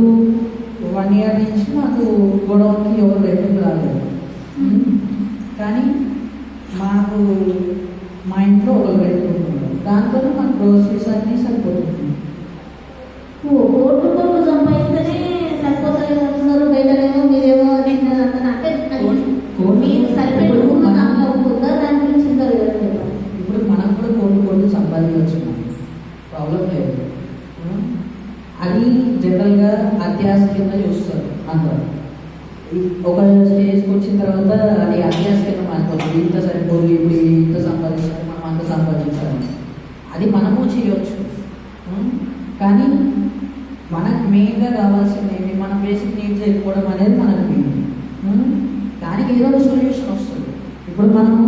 1 year నుంచి మాకు గోడౌన్కి ఎవరు రెంట్కి రాలేదు. కానీ మాకు మా ఇంట్లో ఒకరు పెట్టుకుంటున్నారు. దాంతో మాకు గ్రోసరీస్ అన్నీ సరిపోతుంది. కోట్లు సంపాదిస్తేనే సరిపోతలేదు అంటున్నారు. బయటనేమో మీరేమో అంటే మీరు సరిపెట్టుకున్న దాంట్లో ఉంటుందా? దాని గురించి ఇంకా వివరంగా ఇప్పుడు మనం కూడా కోట్లు సంపాదించవచ్చు, ప్రాబ్లం లేదు. అది జనరల్గా అత్యాశ కింద చూస్తారు అందరూ. ఒక స్టేజ్కి వచ్చిన తర్వాత అది అత్యాశ కింద మారిపోతుంది. ఇంత సరిపోదు, ఇప్పుడు ఇంత సంపాదించాలి, మనం అంత సంపాదించాలి. అది మనము చేయవచ్చు. కానీ మనకు మెయిన్గా కావాల్సింది మన బేసిక్ నీడ్స్ వెళ్ళిపోవడం అనేది మనకు మెయిన్. దానికి ఏదో ఒక సొల్యూషన్ వస్తుంది. ఇప్పుడు మనము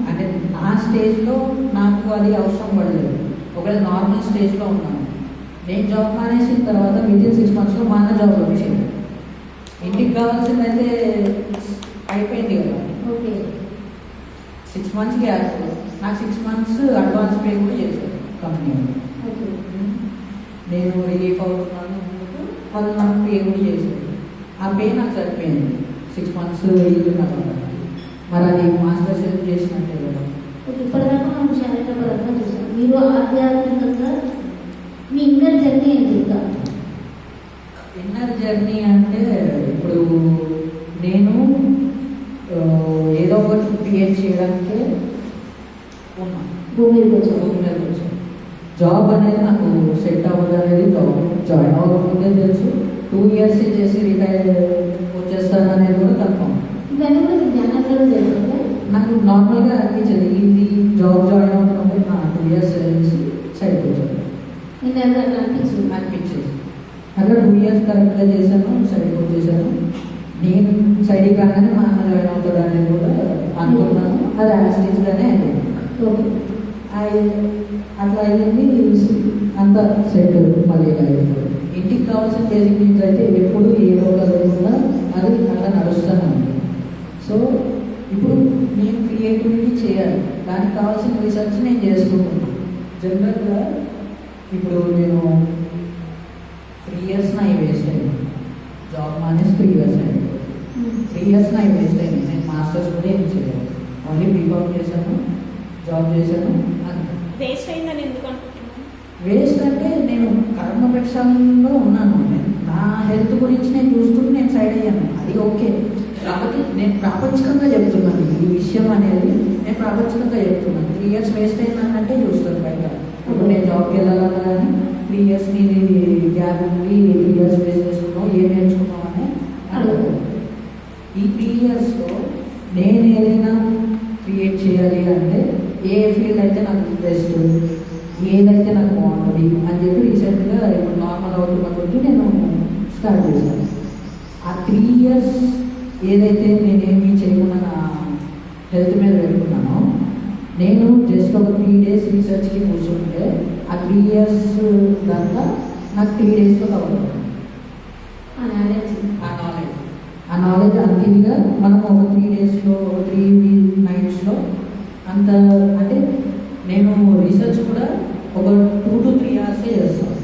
అంటే నా స్టేజ్లో నాకు అది అవసరం పడలేదు. ఒకవేళ నార్మల్ స్టేజ్లో ఉన్నాను. నేను జాబ్ మానేసిన తర్వాత వితిన్ 6 monthsలో మా అన్న జాబ్ వచ్చింది. ఇంటికి కావాల్సిందైతే అయిపోయింది కదా. ఓకే. 6 months gap. నాకు 6 months అడ్వాన్స్ పే కూడా చేశారు కంపెనీ. ఓకే. నేను రిలీఫ్ అవుతున్నాను, వాళ్ళు నాకు పే కూడా చేశారు. ఆ పే నాకు సరిపోయింది 6 months ఇల్లు నాకు. మరి అది మాస్టర్స్ హెల్ప్ చేసినట్టే కదా. ఇప్పటిదాకా మనం శారీరకంగా చూసాం. మీరు ఆధ్యాత్మికంగా మీ ఇన్నర్ జర్నీ ఏంటి? ఇంకా ఇన్నర్ జర్నీ అంటే ఇప్పుడు నేను ఏదో ఒకటి క్రియేట్ చేయడానికే ఉన్నాను. భూమి మీద వచ్చాను. భూమి మీద వచ్చాను. జాబ్ అనేది నాకు సెట్ అవ్వదు అనేది జాయిన్ అవ్వకముందే తెలుసు. 2 years చేసి రిటైర్ వచ్చేస్తాను అనేది కూడా కన్ఫర్మ్. ఇవన్నీ కూడా మీకు జ్ఞానంలో తెలుసు. నాకు నార్మల్గా అనిపించేది ఇది జాబ్ జాయిన్ అవుతున్నప్పుడు నా 2 years చేసి సైడ్కి వచ్చాను నేను అట్లా అనిపించేది. అట్లా 2 years కరెక్ట్గా చేశాను, సైడ్కి వచ్చేసాను. నేను సైడ్కి రాగానే మా అన్న జాయిన్ అవుతాడు అనేది కూడా అనుకున్నాను. అది యాస్టేజ్గానే అయింది. ఓకే. అట్లా అయ్యింది. అంత సెట్ మళ్ళీ అయిపోయింది. ఇంటికి కావాల్సిన బేసిక్ నీడ్స్ అయితే ఎప్పుడు ఏదో ఒక లేకుండా అది అట్లా నడుస్తూనే ఉంది. సో ఇప్పుడు నేను క్రియేటివిటీ చేయాలి, దానికి కావాల్సిన రీసెర్చ్ నేను చేసుకుంటున్నాను. జనరల్గా ఇప్పుడు నేను 3 years నాయి వేస్ట్ అయింది. జాబ్ మానేసి 3 years అయింది. 3 years నాయి వేస్ట్ అయింది. నేను మాస్టర్స్ కూడా ఏం చేయలేదు. ఓన్లీ బీకామ్ చేశాను, జాబ్ చేశాను. వేస్ట్ అయిందని ఎందుకు అనుకుంటున్నాను? వేస్ట్ అంటే నేను కర్మపక్షంలో ఉన్నాను. నా హెల్త్ గురించి నేను చూసుకుంటూ నేను సైడ్ అయ్యాను. అది ఓకే. కాబట్టి నేను ప్రాపంచికంగా చెప్తున్నాను ఈ విషయం అనేది. నేను ప్రాపంచికంగా చెప్తున్నాను. 3 years వేస్ట్ అయిందనంటే చూస్తాను బయట. ఇప్పుడు నేను జాబ్కి వెళ్ళాలన్నా కానీ 3 years నీది గ్యాప్ ఉంది, 3 years వేస్ట్ చేసుకున్నావు, ఏం నేర్చుకున్నావు అని అడుగుతాను. ఈ 3 yearsలో నేను ఏదైనా క్రియేట్ చేయాలి అంటే ఏ ఫీల్డ్ అయితే నాకు బెస్ట్, ఏదైతే నాకు బాగుంటుంది అని చెప్పి రీసెంట్గా ఇప్పుడు నార్మల్ అవుతున్నప్పటికీ నేను స్టార్ట్ చేశాను. ఆ 3 years ఏదైతే నేనేమి చేయకుండా నా హెల్త్ మీద పెట్టుకున్నానో, నేను జస్ట్ ఒక 3 days రీసెర్చ్కి కూర్చుంటే ఆ 3 years దాకా నాకు 3 daysలో కవర్ ఆ నాలెడ్జ్ అంత ఇదిగా మనం ఒక 3 daysలో 3 nights అంత. అంటే నేను రీసెర్చ్ కూడా ఒక 2 to 3 hours చేస్తాను.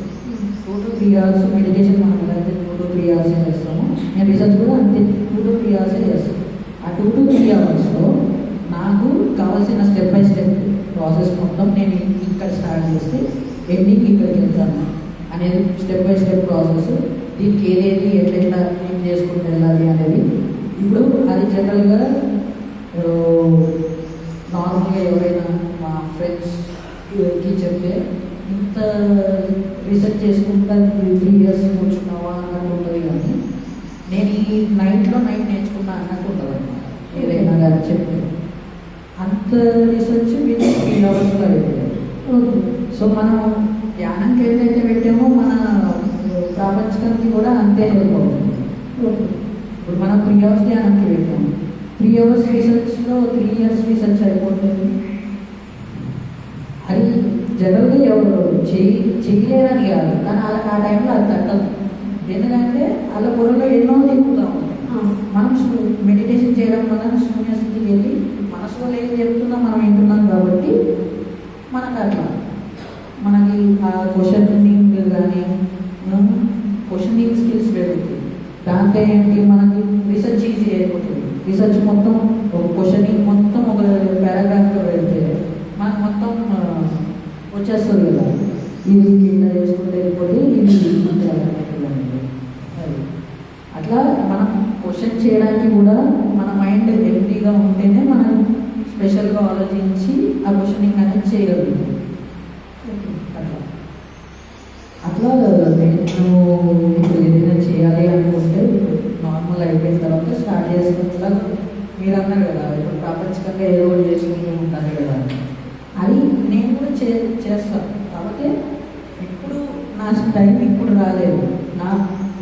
2 to 3 hours మెడిటేషన్ మనం ఎలా అయితే 2 to 3 hours చేస్తాము, నేను రీసెర్చ్ కూడా అంతే 2 to 3 hours చేస్తాను. ఆ 2 to 3 hoursలో నాకు కావాల్సిన స్టెప్ బై స్టెప్ ప్రాసెస్ మొత్తం నేను ఇక్కడ స్టార్ట్ చేస్తే ఎండింగ్ ఇక్కడికి వెళ్తాను అనేది స్టెప్ బై స్టెప్ ప్రాసెస్. దీనికి ఏదేది ఎట్లెట్లా ఏం చేసుకుంటూ వెళ్ళాలి అనేది. ఇప్పుడు అది జనరల్గా నార్మల్గా ఎవరైనా మా ఫ్రెండ్స్కి చెప్తే ఇంత రీసెర్చ్ చేసుకుంటా 3 years కూర్చున్నావా అన్నట్టు ఉంటుంది, కానీ నేను ఈ నైట్ నేర్చుకున్నా అన్నట్టు ఉంటుంది అన్నమాట. ఏదైనా కానీ చెప్తే అంత రీసెర్చ్ విత్ 3 hours అయిపోయింది. సో మనం ధ్యానంకి ఏదైతే పెట్టామో మన ప్రాపంచికానికి కూడా అంతే హెల్ప్ అవుతుంది. ఇప్పుడు మనం 3 hours ధ్యానంకి పెట్టాము, 3 hours రీసెర్చ్లో 3 years రీసెర్చ్ అయిపోతుంది. అది జనరల్గా ఎవరు చేయలేదని కాదు, కానీ వాళ్ళకి ఆ టైంలో అది తట్టదు. ఎందుకంటే వాళ్ళ బుర్రలో ఎన్నో తిప్పుతాం. మనం మెడిటేషన్ చేయడం వల్ల శూన్యస్థితికి వెళ్ళి మనసులో ఏం చెప్తున్నా మనం వింటున్నాం కాబట్టి మనకు అట్లా మనకి ఆ క్వశ్చనింగ్ కానీ క్వశ్చనింగ్ స్కిల్స్ పెరుగుతుంది. దాంతో ఏంటి మనకి రీసెర్చ్ ఈజీ అయిపోతుంది. రీసెర్చ్ మొత్తం ఒక క్వశ్చనింగ్ మొత్తం ఒక పారాగ్రాఫ్లో పెడితే మనకు మొత్తం వచ్చేస్తుంది కదా, ఇది ఇట్లా చేసుకుంటే వెళ్ళిపోతే ఇది అది అట్లా మనం క్వశ్చన్ చేయడానికి కూడా మన మైండ్ ఎంటీగా ఉంటేనే మనం స్పెషల్గా ఆలోచించి ఆ క్వశ్చనింగ్ అనేది చేయగలుగుతాం. అట్లా నేను ఇప్పుడు ఏదైనా చేయాలి అనుకుంటే నార్మల్ అయిపోయిన తర్వాత స్టార్ట్ చేసుకుంటా. మీరు అన్నారు కదా ఇప్పుడు ప్రాపంచికంగా ఏదో ఒకటి చేసుకుంటూ ఉంటారు కదా, అది నేను కూడా చేస్తాను. కాబట్టి ఇప్పుడు నా టైం ఇప్పుడు రాలేదు.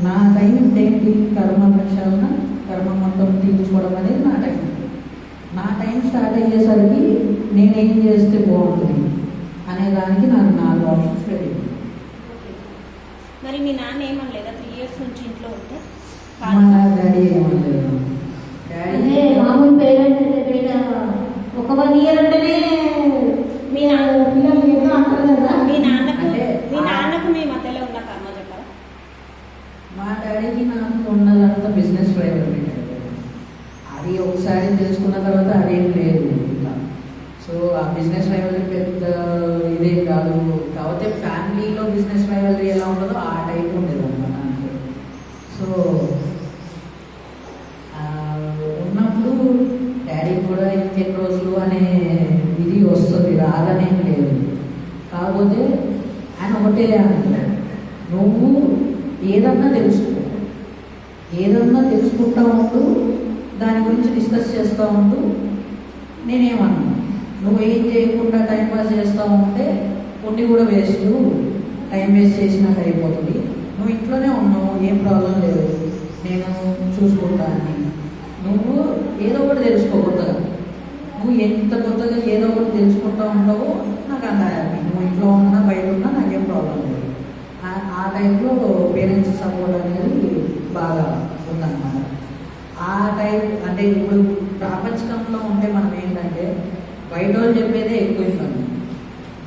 నా టైం ఏంటి, కర్మ ప్రక్షాళన, కర్మ మొత్తం తీర్చుకోవడం అనేది నా టైం. నా టైం స్టార్ట్ అయ్యేసరికి నేనేం చేస్తే బాగుంటుంది అనే దానికి నాకు 4 ఆప్షన్స్ పెట్టింది. మరి మీ నాన్న ఏమనలేదా 3 years నుంచి ఇంట్లో ఉంటే? మా డాడీ ఏమనలేదు. అదే మామూలు పేరెంట్స్ అయితే ఒక 1 year అంటేనే మీ నాన్న పిల్లలు ఏదో అంటారు కదా. మీ నాన్నకు మీ మధ్యలో ఉన్న కర్మ చెప్పారా? మా డాడీకి నాకు ఉన్నదంతా బిజినెస్ డ్రైవర్. అది ఒకసారి తెలుసుకున్న తర్వాత అదేం లేదు ఇంకా. సో ఆ బిజినెస్ రైవల్రీ పెద్ద ఇదే కాదు, కాకపోతే ఫ్యామిలీలో బిజినెస్ రైవల్రీ ఎలా ఉండదో ఆ టైప్ ఉండేది అన్నమాట. సో ఉన్నప్పుడు డాడీ కూడా ఇంకెన్ని రోజులు అనే ఇది వస్తుంది, రాదనేం లేదు. కాకపోతే ఆయన ఒకటే అంటున్నాడు, నువ్వు ఏదన్నా తెలుసుకుంటా ఉంటూ దాని గురించి డిస్కస్ చేస్తూ ఉంటూ. నేనేమన్నా నువ్వు ఏం చేయకుండా టైం పాస్ చేస్తూ ఉంటే ఉండి కూడా వేస్ట్, టైం వేస్ట్ చేసినట్టు అయిపోతుంది. నువ్వు ఇంట్లోనే ఉన్నావు, ఏం ప్రాబ్లం లేదు, నేను చూసుకుంటా అని. నువ్వు ఏదో ఒకటి తెలుసుకో కొత్తగా. నువ్వు ఎంత కొత్తగా ఏదో ఒకటి తెలుసుకుంటూ ఉంటావో నాకు అంత హ్యాపీ. నువ్వు ఇంట్లో ఉన్నా బయట ఉన్నా నాకేం ప్రాబ్లం లేదు. ఆ టైంలో పేరెంట్స్ సపోర్ట్ అనేది బాగా ఉందన్నమాట. ఆ టైం అంటే ఇప్పుడు ప్రాపంచికంలో ఉంటే మనం ఏంటంటే బయట వాళ్ళు చెప్పేదే ఎక్కువ ఇబ్బంది,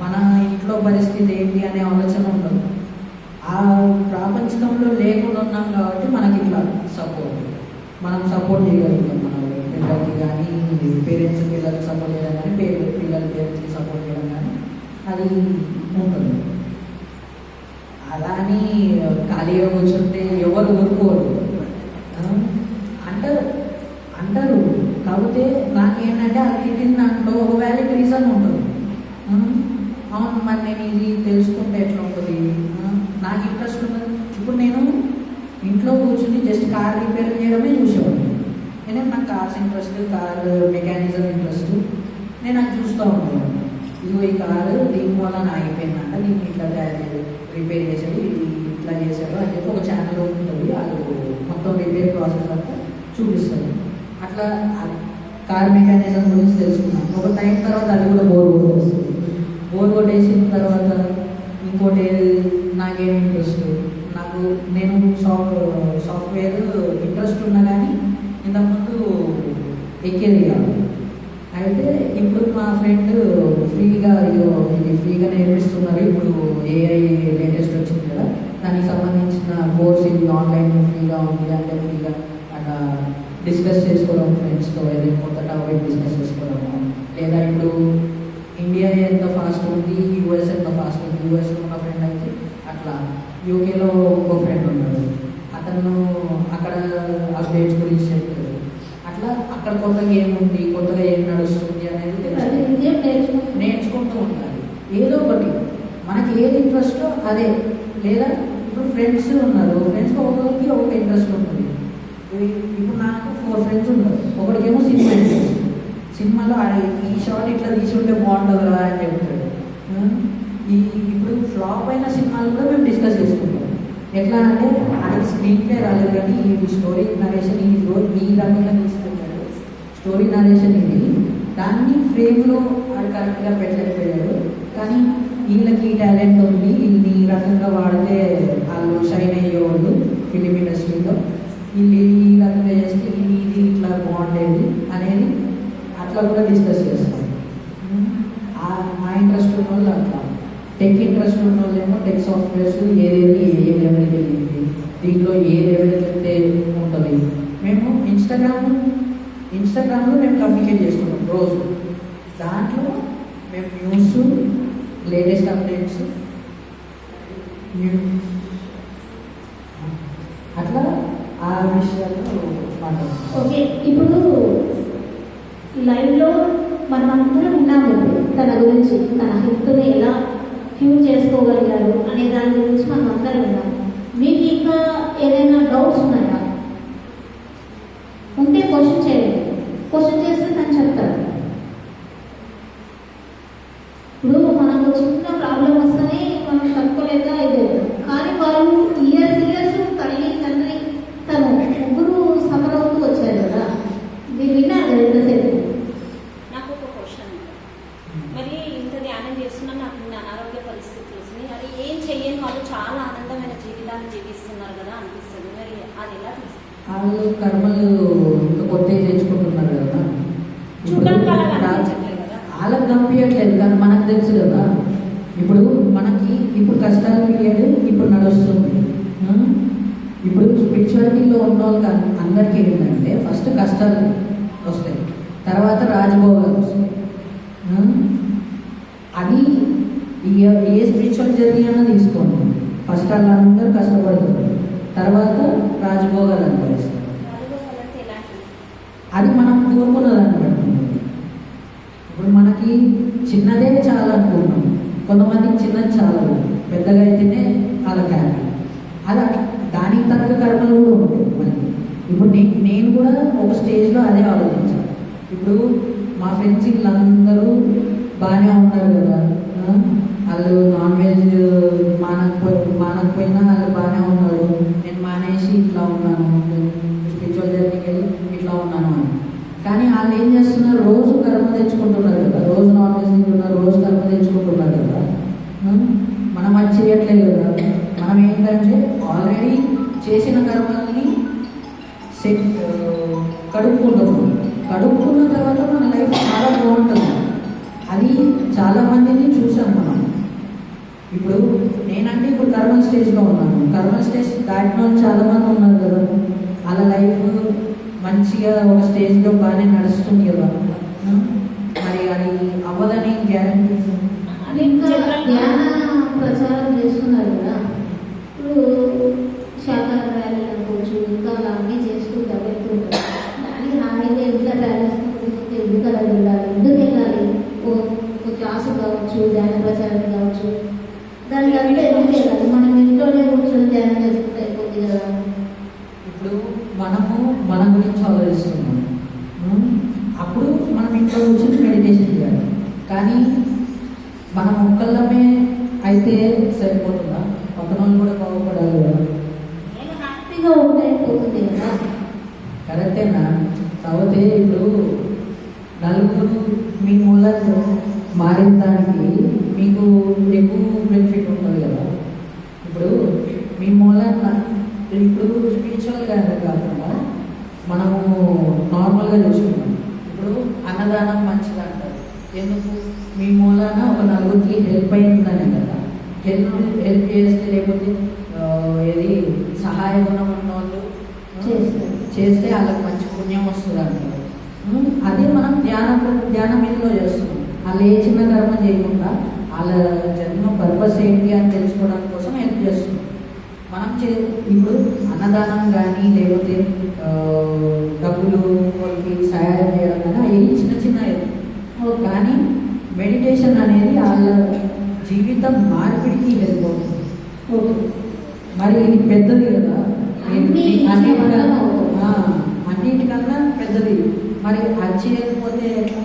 మన ఇంట్లో పరిస్థితి ఏంటి అనే ఆలోచన ఉండదు. ఆ ప్రాపంచికంలో లేకుండా ఉన్నాం కాబట్టి మనకి ఇట్లా మనం సపోర్ట్ చేయగలుగుతాం. మన పిల్లలకి కానీ పేరెంట్స్ పిల్లలకి సపోర్ట్ చేయడం కానీ పిల్లలు పేరెంట్స్కి సపోర్ట్ చేయడం కానీ అది ఉంటుంది. అలా అని ఖాళీగా కూర్చుంటే ఎవరు ఊరుకోరు అంటారు. కాకపోతే నాకేంటంటే అది తిట్టిన దాంట్లో ఒక వ్యాలిడ్ రీజన్ ఉంటుంది. అవును, మరి నేను ఇది తెలుసుకుంటే ఎట్లా ఉంటుంది, నాకు ఇంట్రెస్ట్ ఉన్నది. ఇప్పుడు నేను ఇంట్లో కూర్చుని జస్ట్ కార్ రిపేర్ చేయడమే చూసేవాడిని. ఎందుకంటే నాకు cars interest, car mechanism interest. నేను అది చూస్తూ ఉంటాను. ఇదిగో ఈ కారు దీనివల్ల నా అయిపోయిందంట, దీన్ని ఇట్లా రిపేర్ చేసాడు, ఇది ఇట్లా చేశాడు అని చెప్పి ఒక ఛానల్ ఉంటుంది. అది మొత్తం రిపేర్ ప్రాసెస్ అంతా చూపిస్తుంది. అట్లా కార్ మెకానిజం గురించి తెలుసుకున్నాను. ఒక టైం తర్వాత అది కూడా బోర్ కొట్టేస్తుంది. బోర్ కొట్టేసిన తర్వాత ఇంకోటి నాకేం ఇంట్రెస్ట్, నేను సాఫ్ట్వేర్ ఇంట్రెస్ట్ ఉన్నా కానీ ఇంతకుముందు ఎక్కేది కాదు. అయితే ఇప్పుడు మా ఫ్రెండ్ ఫ్రీగా ఇది ఫ్రీగా నేర్పిస్తున్నారు. ఇప్పుడు ఏఐ లేటెస్ట్ వచ్చింది కదా, దానికి సంబంధించిన కోర్స్ ఇది ఆన్లైన్ ఫ్రీగా ఉంది అంటే ఫ్రీగా అట్లా డిస్కస్ చేసుకోవడం ఫ్రెండ్స్తో, ఏదైనా కొత్త టాపిక్ డిస్కస్ చేసుకోవడము. లేదా ఇప్పుడు ఇండియా ఎంత ఫాస్ట్ ఉంది, యూఎస్ ఎంత ఫాస్ట్ ఉంది. యూఎస్లో ఉన్న ఫ్రెండ్ అయితే అట్లా యూకేలో ఇంకో ఫ్రెండ్ ఉన్నాడు, అతను అక్కడ అప్డేట్స్ గురించి చెప్తాడు. అట్లా అక్కడ కొత్తగా ఏముంది, కొత్తగా ఏం నడుస్తుంది అనేది ప్రతి విద్య నేర్చుకుంటున్నాం. నేర్చుకుంటూ ఉండాలి. ఏదో ఒకటి మనకి ఏది ఇంట్రెస్టో అదే. లేదా ఇప్పుడు ఫ్రెండ్స్ ఉన్నారు, ఫ్రెండ్స్కి ఒకరికి ఒక ఇంట్రెస్ట్ ఉంటుంది. ఇప్పుడు నాకు 4 ఫ్రెండ్స్ ఉన్నారు. ఒకరికేమో సినిమా ఇంట్రెస్ట్, సినిమాలో ఈ షార్ట్ ఇట్లా తీసుంటే బాగుంటుందిరా అని చెప్తాడు. ఇప్పుడు ఫ్లాప్ అయిన సినిమాలు కూడా మేము డిస్కస్ చేసుకుంటాం. ఎట్లా అంటే అది స్క్రీన్ ప్లే రాలేదు కానీ ఈ స్టోరీ నరేషన్ ఈ రకంగా తీసుకుంటాడు. స్టోరీ నరేషన్ ఇది, దాన్ని ఫ్రేమ్లో అది కరెక్ట్గా పెట్టలేకపోయాడు. కానీ వీళ్ళకి ఈ టాలెంట్ ఉంది, వీళ్ళని ఈ రకంగా వాడితే వాళ్ళు షైన్ అయ్యేవాళ్ళు ఫిలిం ఇండస్ట్రీలో, వీళ్ళు ఈ రకంగా చేస్తే ఇది ఇట్లా బాగుండేది అనేది అట్లా కూడా డిస్కస్ చేస్తాం. మా ఇంట్రెస్ట్ ఉన్న వాళ్ళు అట్లా, టెక్ ఇంట్రెస్ట్ ఉన్న వాళ్ళు ఏమో టెక్ సాఫ్ట్వేర్స్ ఏదేది ఏ లెవెల్కి వెళ్ళింది, దీంట్లో ఏ లెవెల్కి వెళ్తే ఉంటుంది. మేము ఇన్స్టాగ్రామ్లో మేము కమ్యూనికేట్ చేసుకుంటాం రోజు. దాంట్లో మేము న్యూస్, లేటెస్ట్ అప్డేట్స్ అట్లా ఆ విషయాల్లో మాట్లాడుతాం. ఓకే, ఇప్పుడు లైవ్లో మనం అందరం ఉన్నాము. తన గురించి, తన హెల్త్ని ఎలా క్యూర్ చేసుకోగలిగారు అనే దాని గురించి మనం అందరం ఉన్నాం. మీకు ఇంకా ఏదైనా డౌట్స్ ఉన్నాయా? ఉంటే క్వశ్చన్ చేయండి. క్వశ్చన్ చేస్తే తను చెప్తారు. ఇప్పుడు మనకు చిన్న ప్రాబ్లం వస్తేనే మనం తట్టుకోలేక ఇదే, కానీ వాళ్ళు ఇయర్స్ తల్లి తండ్రి తను ముగ్గురు సఫర్ అవుతూ వచ్చారు కదా. మీరు విన్నారు కదా ఎంతసేపు? నాకు ఒక క్వశ్చన్. మరి ఇంత ధ్యానం చేస్తున్నా నాకు ఇన్ని అనారోగ్య పరిస్థితులు వస్తున్నాయి, అది ఏం చెయ్యని వాళ్ళు చాలా ఆనందమైన జీవితాన్ని జీవిస్తున్నారు కదా అనిపిస్తుంది. మరి అది ఎలా తీసుకుంటారు? వాళ్ళు కర్మలు ఇంకా కొత్త తెచ్చుకుంటున్నారు కదా. చూడడానికి అలా అనిపించట్లేదు కదా. వాళ్ళకి కనిపించట్లేదు కానీ మనకు తెలుసు కదా. ఇప్పుడు మనకి ఇప్పుడు కష్టాల పీరియడ్ ఇప్పుడు నడుస్తుంది. ఇప్పుడు స్పిరిచువాలిటీలో ఉన్న వాళ్ళకి అందరికీ ఏంటంటే ఫస్ట్ కష్టాలు వస్తాయి, తర్వాత రాజభోగాలు వస్తాయి. అది ఏ స్పిరిచువల్ జర్నీ అన్నా తీసుకోండి, ఫస్ట్ వాళ్ళందరూ కష్టపడుతుంది, తర్వాత రాజభోగాలు అనుభవిస్తారు. అది మనం కోరుకున్నదాన్ని బట్టి. ఇప్పుడు మనకి చిన్నదే చాలా అనుకుంటున్నాం, కొంతమందికి చిన్నది చాలా, పెద్దగా అయితేనే వాళ్ళకి హ్యాపీ. అది దానికి తగ్గ కర్మలు కూడా ఉంటాయి మనకి. ఇప్పుడు నేను కూడా ఒక స్టేజ్లో అదే ఆలోచించాను. ఇప్పుడు మా ఫ్రెండ్స్ వీళ్ళందరూ బాగానే ఉన్నారు కదా, వాళ్ళు నాన్ వెజ్ మానకపోయినా వాళ్ళు బాగానే ఉన్నారు, నేను మానేసి ఇట్లా ఉన్నాను, స్పిరిచువల్ జర్నీకి వెళ్ళి ఇట్లా ఉన్నాను అని. కానీ వాళ్ళు ఏం చేస్తున్నారు, రోజు కర్మ తెచ్చుకుంటున్నారు కదా, రోజు నాన్ వెజ్ తింటున్నారు, రోజు కర్మ తెచ్చుకుంటున్నారు కదా. మనం అది చేయట్లేదు కదా. మనం ఏంటంటే ఆల్రెడీ చేసిన కర్మల్ని కడుక్కుంటున్నాం. కడుక్కున్న తర్వాత మన లైఫ్ చాలా బాగుంటుంది. అది చాలామందిని చూసాం మనం. ఇప్పుడు నేనంటే ఇప్పుడు కర్మల్ స్టేజ్లో ఉన్నాను, కర్మల్ స్టేజ్ దాటిన వాళ్ళు చాలామంది ఉన్నారు కదా. వాళ్ళ లైఫ్ మంచిగా ఒక స్టేజ్లో బాగానే నడుస్తుంది కదా. మరి అది అవ్వదని గ్యారంటీ. ఇంకా ధ్యాన ప్రచారం చేస్తున్నారు కదా. ఇప్పుడు శాకాహార ర్యాలీ అనుకోవచ్చు, ఇంకా అలాగే చేస్తూ వెళ్తుంటారు. దానికి నాకైతే ఎంత బ్యాలెన్స్ ఎందుకు అలా వెళ్ళాలి, ఎందుకు వెళ్ళాలి? ఒక క్లాసు కావచ్చు, ధ్యాన ప్రచారం కావచ్చు, దానికి అంటే ఎందుకు వెళ్ళాలి? మనం ఇంట్లోనే కూర్చొని ధ్యానం చేసుకుంటే అయిపోతుంది కదా. ఇప్పుడు మనము మన గురించి ఆలోచిస్తున్నాం, అప్పుడు మనం ఇంట్లో కూర్చొని మెడిటేషన్ చేయాలి. కానీ మనం ఒక్కళ్ళమే అయితే సరిపోతుందా? పక్కన వాళ్ళు కూడా బాగుపడాలి కదా. నేను హ్యాపీగా ఉంటే అయిపోతుంది కదా. కరెక్టేనా? కాకపోతే ఇప్పుడు నలుగురు మీ మూలంలో మారిన దానికి మీకు ఎక్కువ బెనిఫిట్ ఉంటుంది కదా. ఇప్పుడు మీ మూలాన ఇప్పుడు స్పిరిచువల్గా కాకుండా మనము నార్మల్గా చూసుకున్నాం. ఇప్పుడు అన్నదానం మంచిది అంటారు. ఎందుకు? మీ మూలాన ఒక నలుగురికి హెల్ప్ అయిందనే కదా. హెల్ప్ చేస్తే, లేకపోతే ఏది సహాయ గుణం ఉన్న వాళ్ళు చేస్తే వాళ్ళకి మంచి పుణ్యం వస్తుంది అంటారు. అదే మనం ధ్యానం మీదలో చేస్తున్నాం. వాళ్ళు ఏ చిన్న కర్మ చేయకుండా వాళ్ళ జన్మ పర్పస్ ఏంటి అని తెలుసుకోవడం కోసం హెల్ప్ చేస్తున్నాం. మనం ఇప్పుడు అన్నదానం కానీ లేకపోతే డబ్బులు వాళ్ళకి కానీ మెడిటేషన్ అనేది వాళ్ళ జీవితం మార్పిడికి వెళ్ళిపోతుంది. ఓకే. మరి ఇది పెద్దది కదా, అన్నిటికన్నా అన్నిటికన్నా పెద్దది. మరి అది చేయకపోతే ఎట్లా?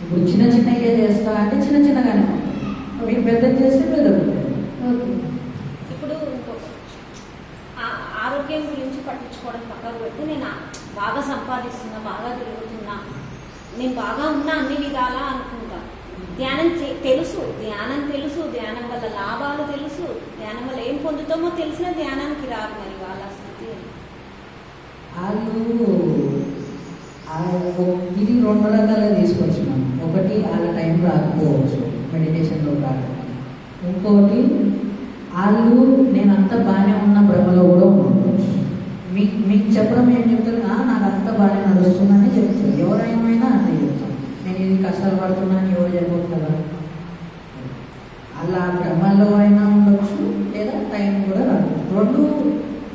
ఇప్పుడు చిన్న చిన్నగా చేస్తా అంటే చిన్న చిన్నగానే మీరు పెద్దది చేస్తే పెద్దది. ఓకే. ఇప్పుడు ఆరోగ్యం గురించి పట్టించుకోవడం పక్కకు పెడితే నేను బాగా సంపాదిస్తున్నా, బాగా తిరుగుతున్నా, నేను బాగా ఉన్నా అన్ని విధాలా అనుకుంటా. ధ్యానం తెలుసు, ధ్యానం వల్ల లాభాలు తెలుసు, ధ్యానం వల్ల ఏం పొందుతామో తెలిసిన ధ్యానానికి రాదు. మరి వాళ్ళ స్థితి వాళ్ళు ఇది 2 రకాలుగా తీసుకొచ్చినాం. ఒకటి వాళ్ళ టైం రాకపోవచ్చు మెడిటేషన్లో రావడం, ఇంకోటి వాళ్ళు నేను అంత బాగానే ఉన్న భ్రమలో కూడా ఉండవచ్చు. మీకు చెప్పడం ఏం చెప్తారు, నాకు అంత బాగానే నడుస్తుందని చెప్తారు. ఎవరైనా అంతే చెప్తారు. నేను ఇది కష్టాలు పడుతున్నాను ఎవరు చెప్పదు కదా. అలా భ్రమల్లో అయినా ఉండొచ్చు, లేదా టైం కూడా రాదు. 2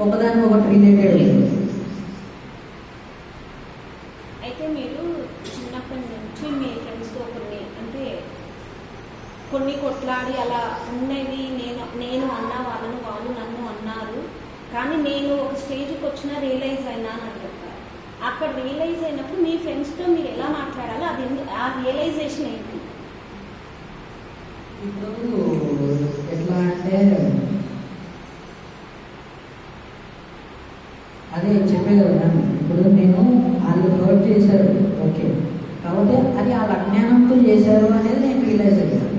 ఒకదానికి ఒకటి రిలేటెడ్. అయితే మీరు చిన్నప్పటి నుంచి మీ ఫ్రెండ్స్తో కొన్ని కొట్లాడి అలా ఉన్నవి నేను అన్నా వాళ్ళను, వాళ్ళు నన్ను అన్నారు, కానీ నేను ఒక స్టేజ్కి వచ్చినా రియలైజ్ అయినా అని చెప్పారు. అక్కడ రియలైజ్ అయినప్పుడు మీ ఫ్రెండ్స్తో మీరు ఎలా మాట్లాడాలి, అది ఆ రియలైజేషన్ ఏంటి? ఇప్పుడు ఎట్లా అంటే అదే చెప్పే కదా మ్యామ్. ఇప్పుడు నేను వాళ్ళు హర్ట్ చేశారు, ఓకే, కాబట్టి అది వాళ్ళ అజ్ఞానంతో చేశారు అనేది నేను రియలైజ్ అయ్యాను.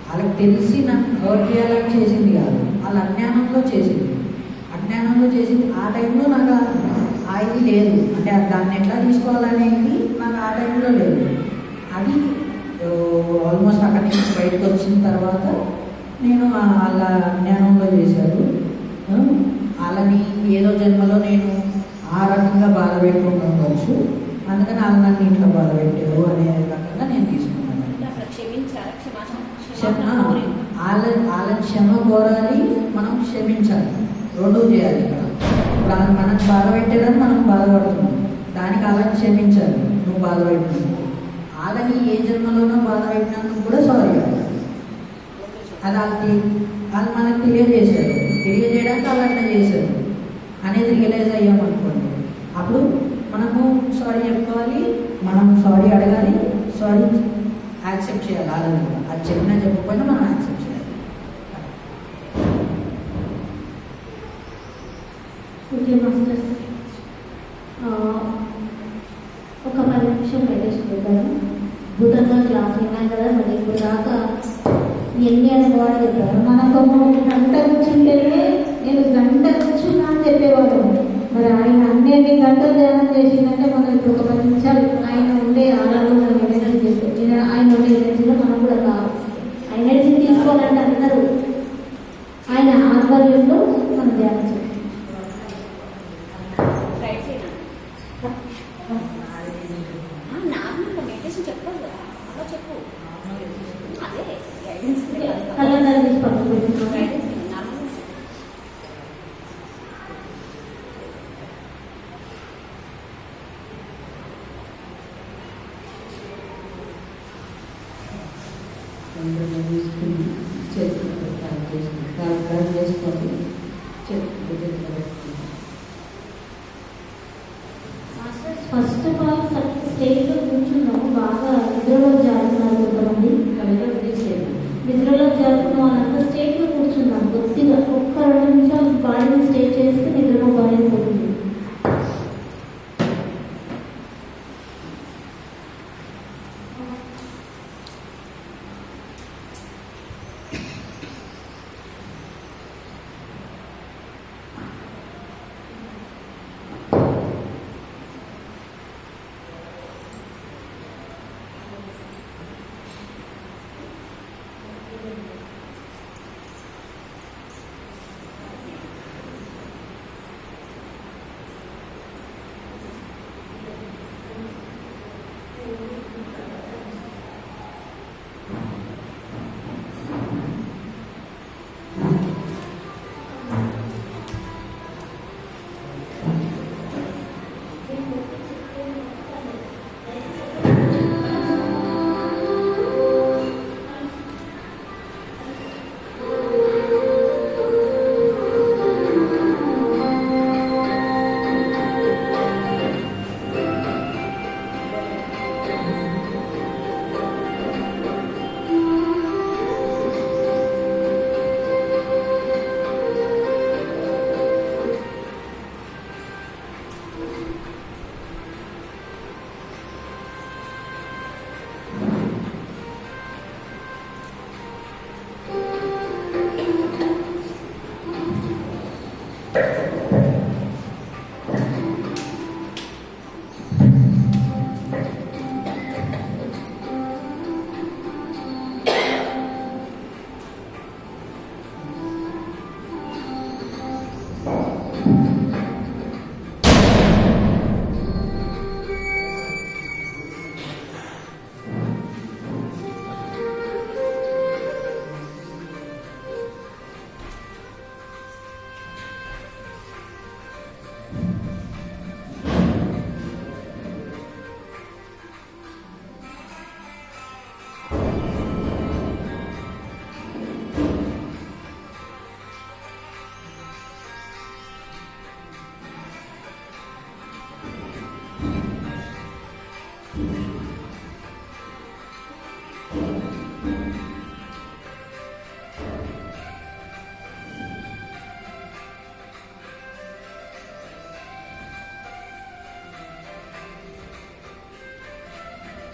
వాళ్ళకి తెలిసి నన్ను హర్ట్ చేయాలని చేసింది కాదు, వాళ్ళ అజ్ఞానంలో చేసింది. ఆ టైంలో నాకు ఇది లేదు, అంటే దాన్ని ఎట్లా తీసుకోవాలనేది నాకు ఆ టైంలో లేదు. అది ఆల్మోస్ట్ అక్కడి నుంచి బయటకు వచ్చిన తర్వాత నేను వాళ్ళ జ్ఞానంలో చేశారు. వాళ్ళని ఏదో జన్మలో నేను ఆ రకంగా బాధ పెట్టుకుంటుండవచ్చు, అందుకని వాళ్ళు నన్ను ఇంట్లో బాధ పెట్టారు అనే రకంగా నేను తీసుకున్నాను. వాళ్ళని క్షమ కోరాలి, మనం క్షమించాలి, 2 చేయాలి. ఇక్కడ ఇప్పుడు మనకు బాధ పెట్టారని మనం బాధపడుతున్నాం, దానికి వాళ్ళని క్షమించాలి. నువ్వు బాధ పెట్టినావు, వాళ్ళని ఏ జన్మలోనో బాధ పెట్టినందుకు కూడా సారీ అవ్వాలి. అది వాళ్ళు మనకు తెలియజేయడానికి వాళ్ళు అట్లా చేశారు అనేది రియలైజ్ అయ్యామనుకోండి, అప్పుడు మనము సారీ చెప్పుకోవాలి, మనం సారీ అడగాలి, సారీ యాక్సెప్ట్ చేయాలి. వాళ్ళని కూడా అది చెప్పినా చెప్పకపోయినా మనం యాక్సెప్ట్ చేయాలి. ఓకే మాస్టర్స్, ఒక 10 నిమిషం మెడిటేషన్ చేద్దాము. భూతంగా క్లాస్ విన్నాను కదా, మరి ఇప్పుడు దాకా ఎన్ని అనుభవాలు చెప్పారు. మనకు గంట కూర్చుంటేనే నేను గంట కూర్చున్నా అని చెప్పేవాడు. మరి ఆయన అన్ని గంటలు ధ్యానం చేసిందంటే మనం ఇప్పుడు ఒక 10 నిమిషాలు ఆయన ఉండే ఆలోచన ఎనర్జీ చేస్తే ఆయన ఉండే ఎనర్జీలో మనం కూడా కావాలి. ఆ ఎనర్జీని తీసుకోవాలంటే అందరూ ఆయన ఆధ్వర్యంలో మనం ధ్యానం చేయాలి. కళ్ళందరూ తీసి పట్టుకుంటున్నాం. ఫస్ట్ ఆఫ్ ఆల్ స్టేజ్లో కూర్చున్నాము, బాగా నిద్రలో జారుతున్నారు కొంతమంది. నిద్రలో జారుతున్న వాళ్ళంతా స్టేజ్లో కూర్చున్నాం కొద్దిగా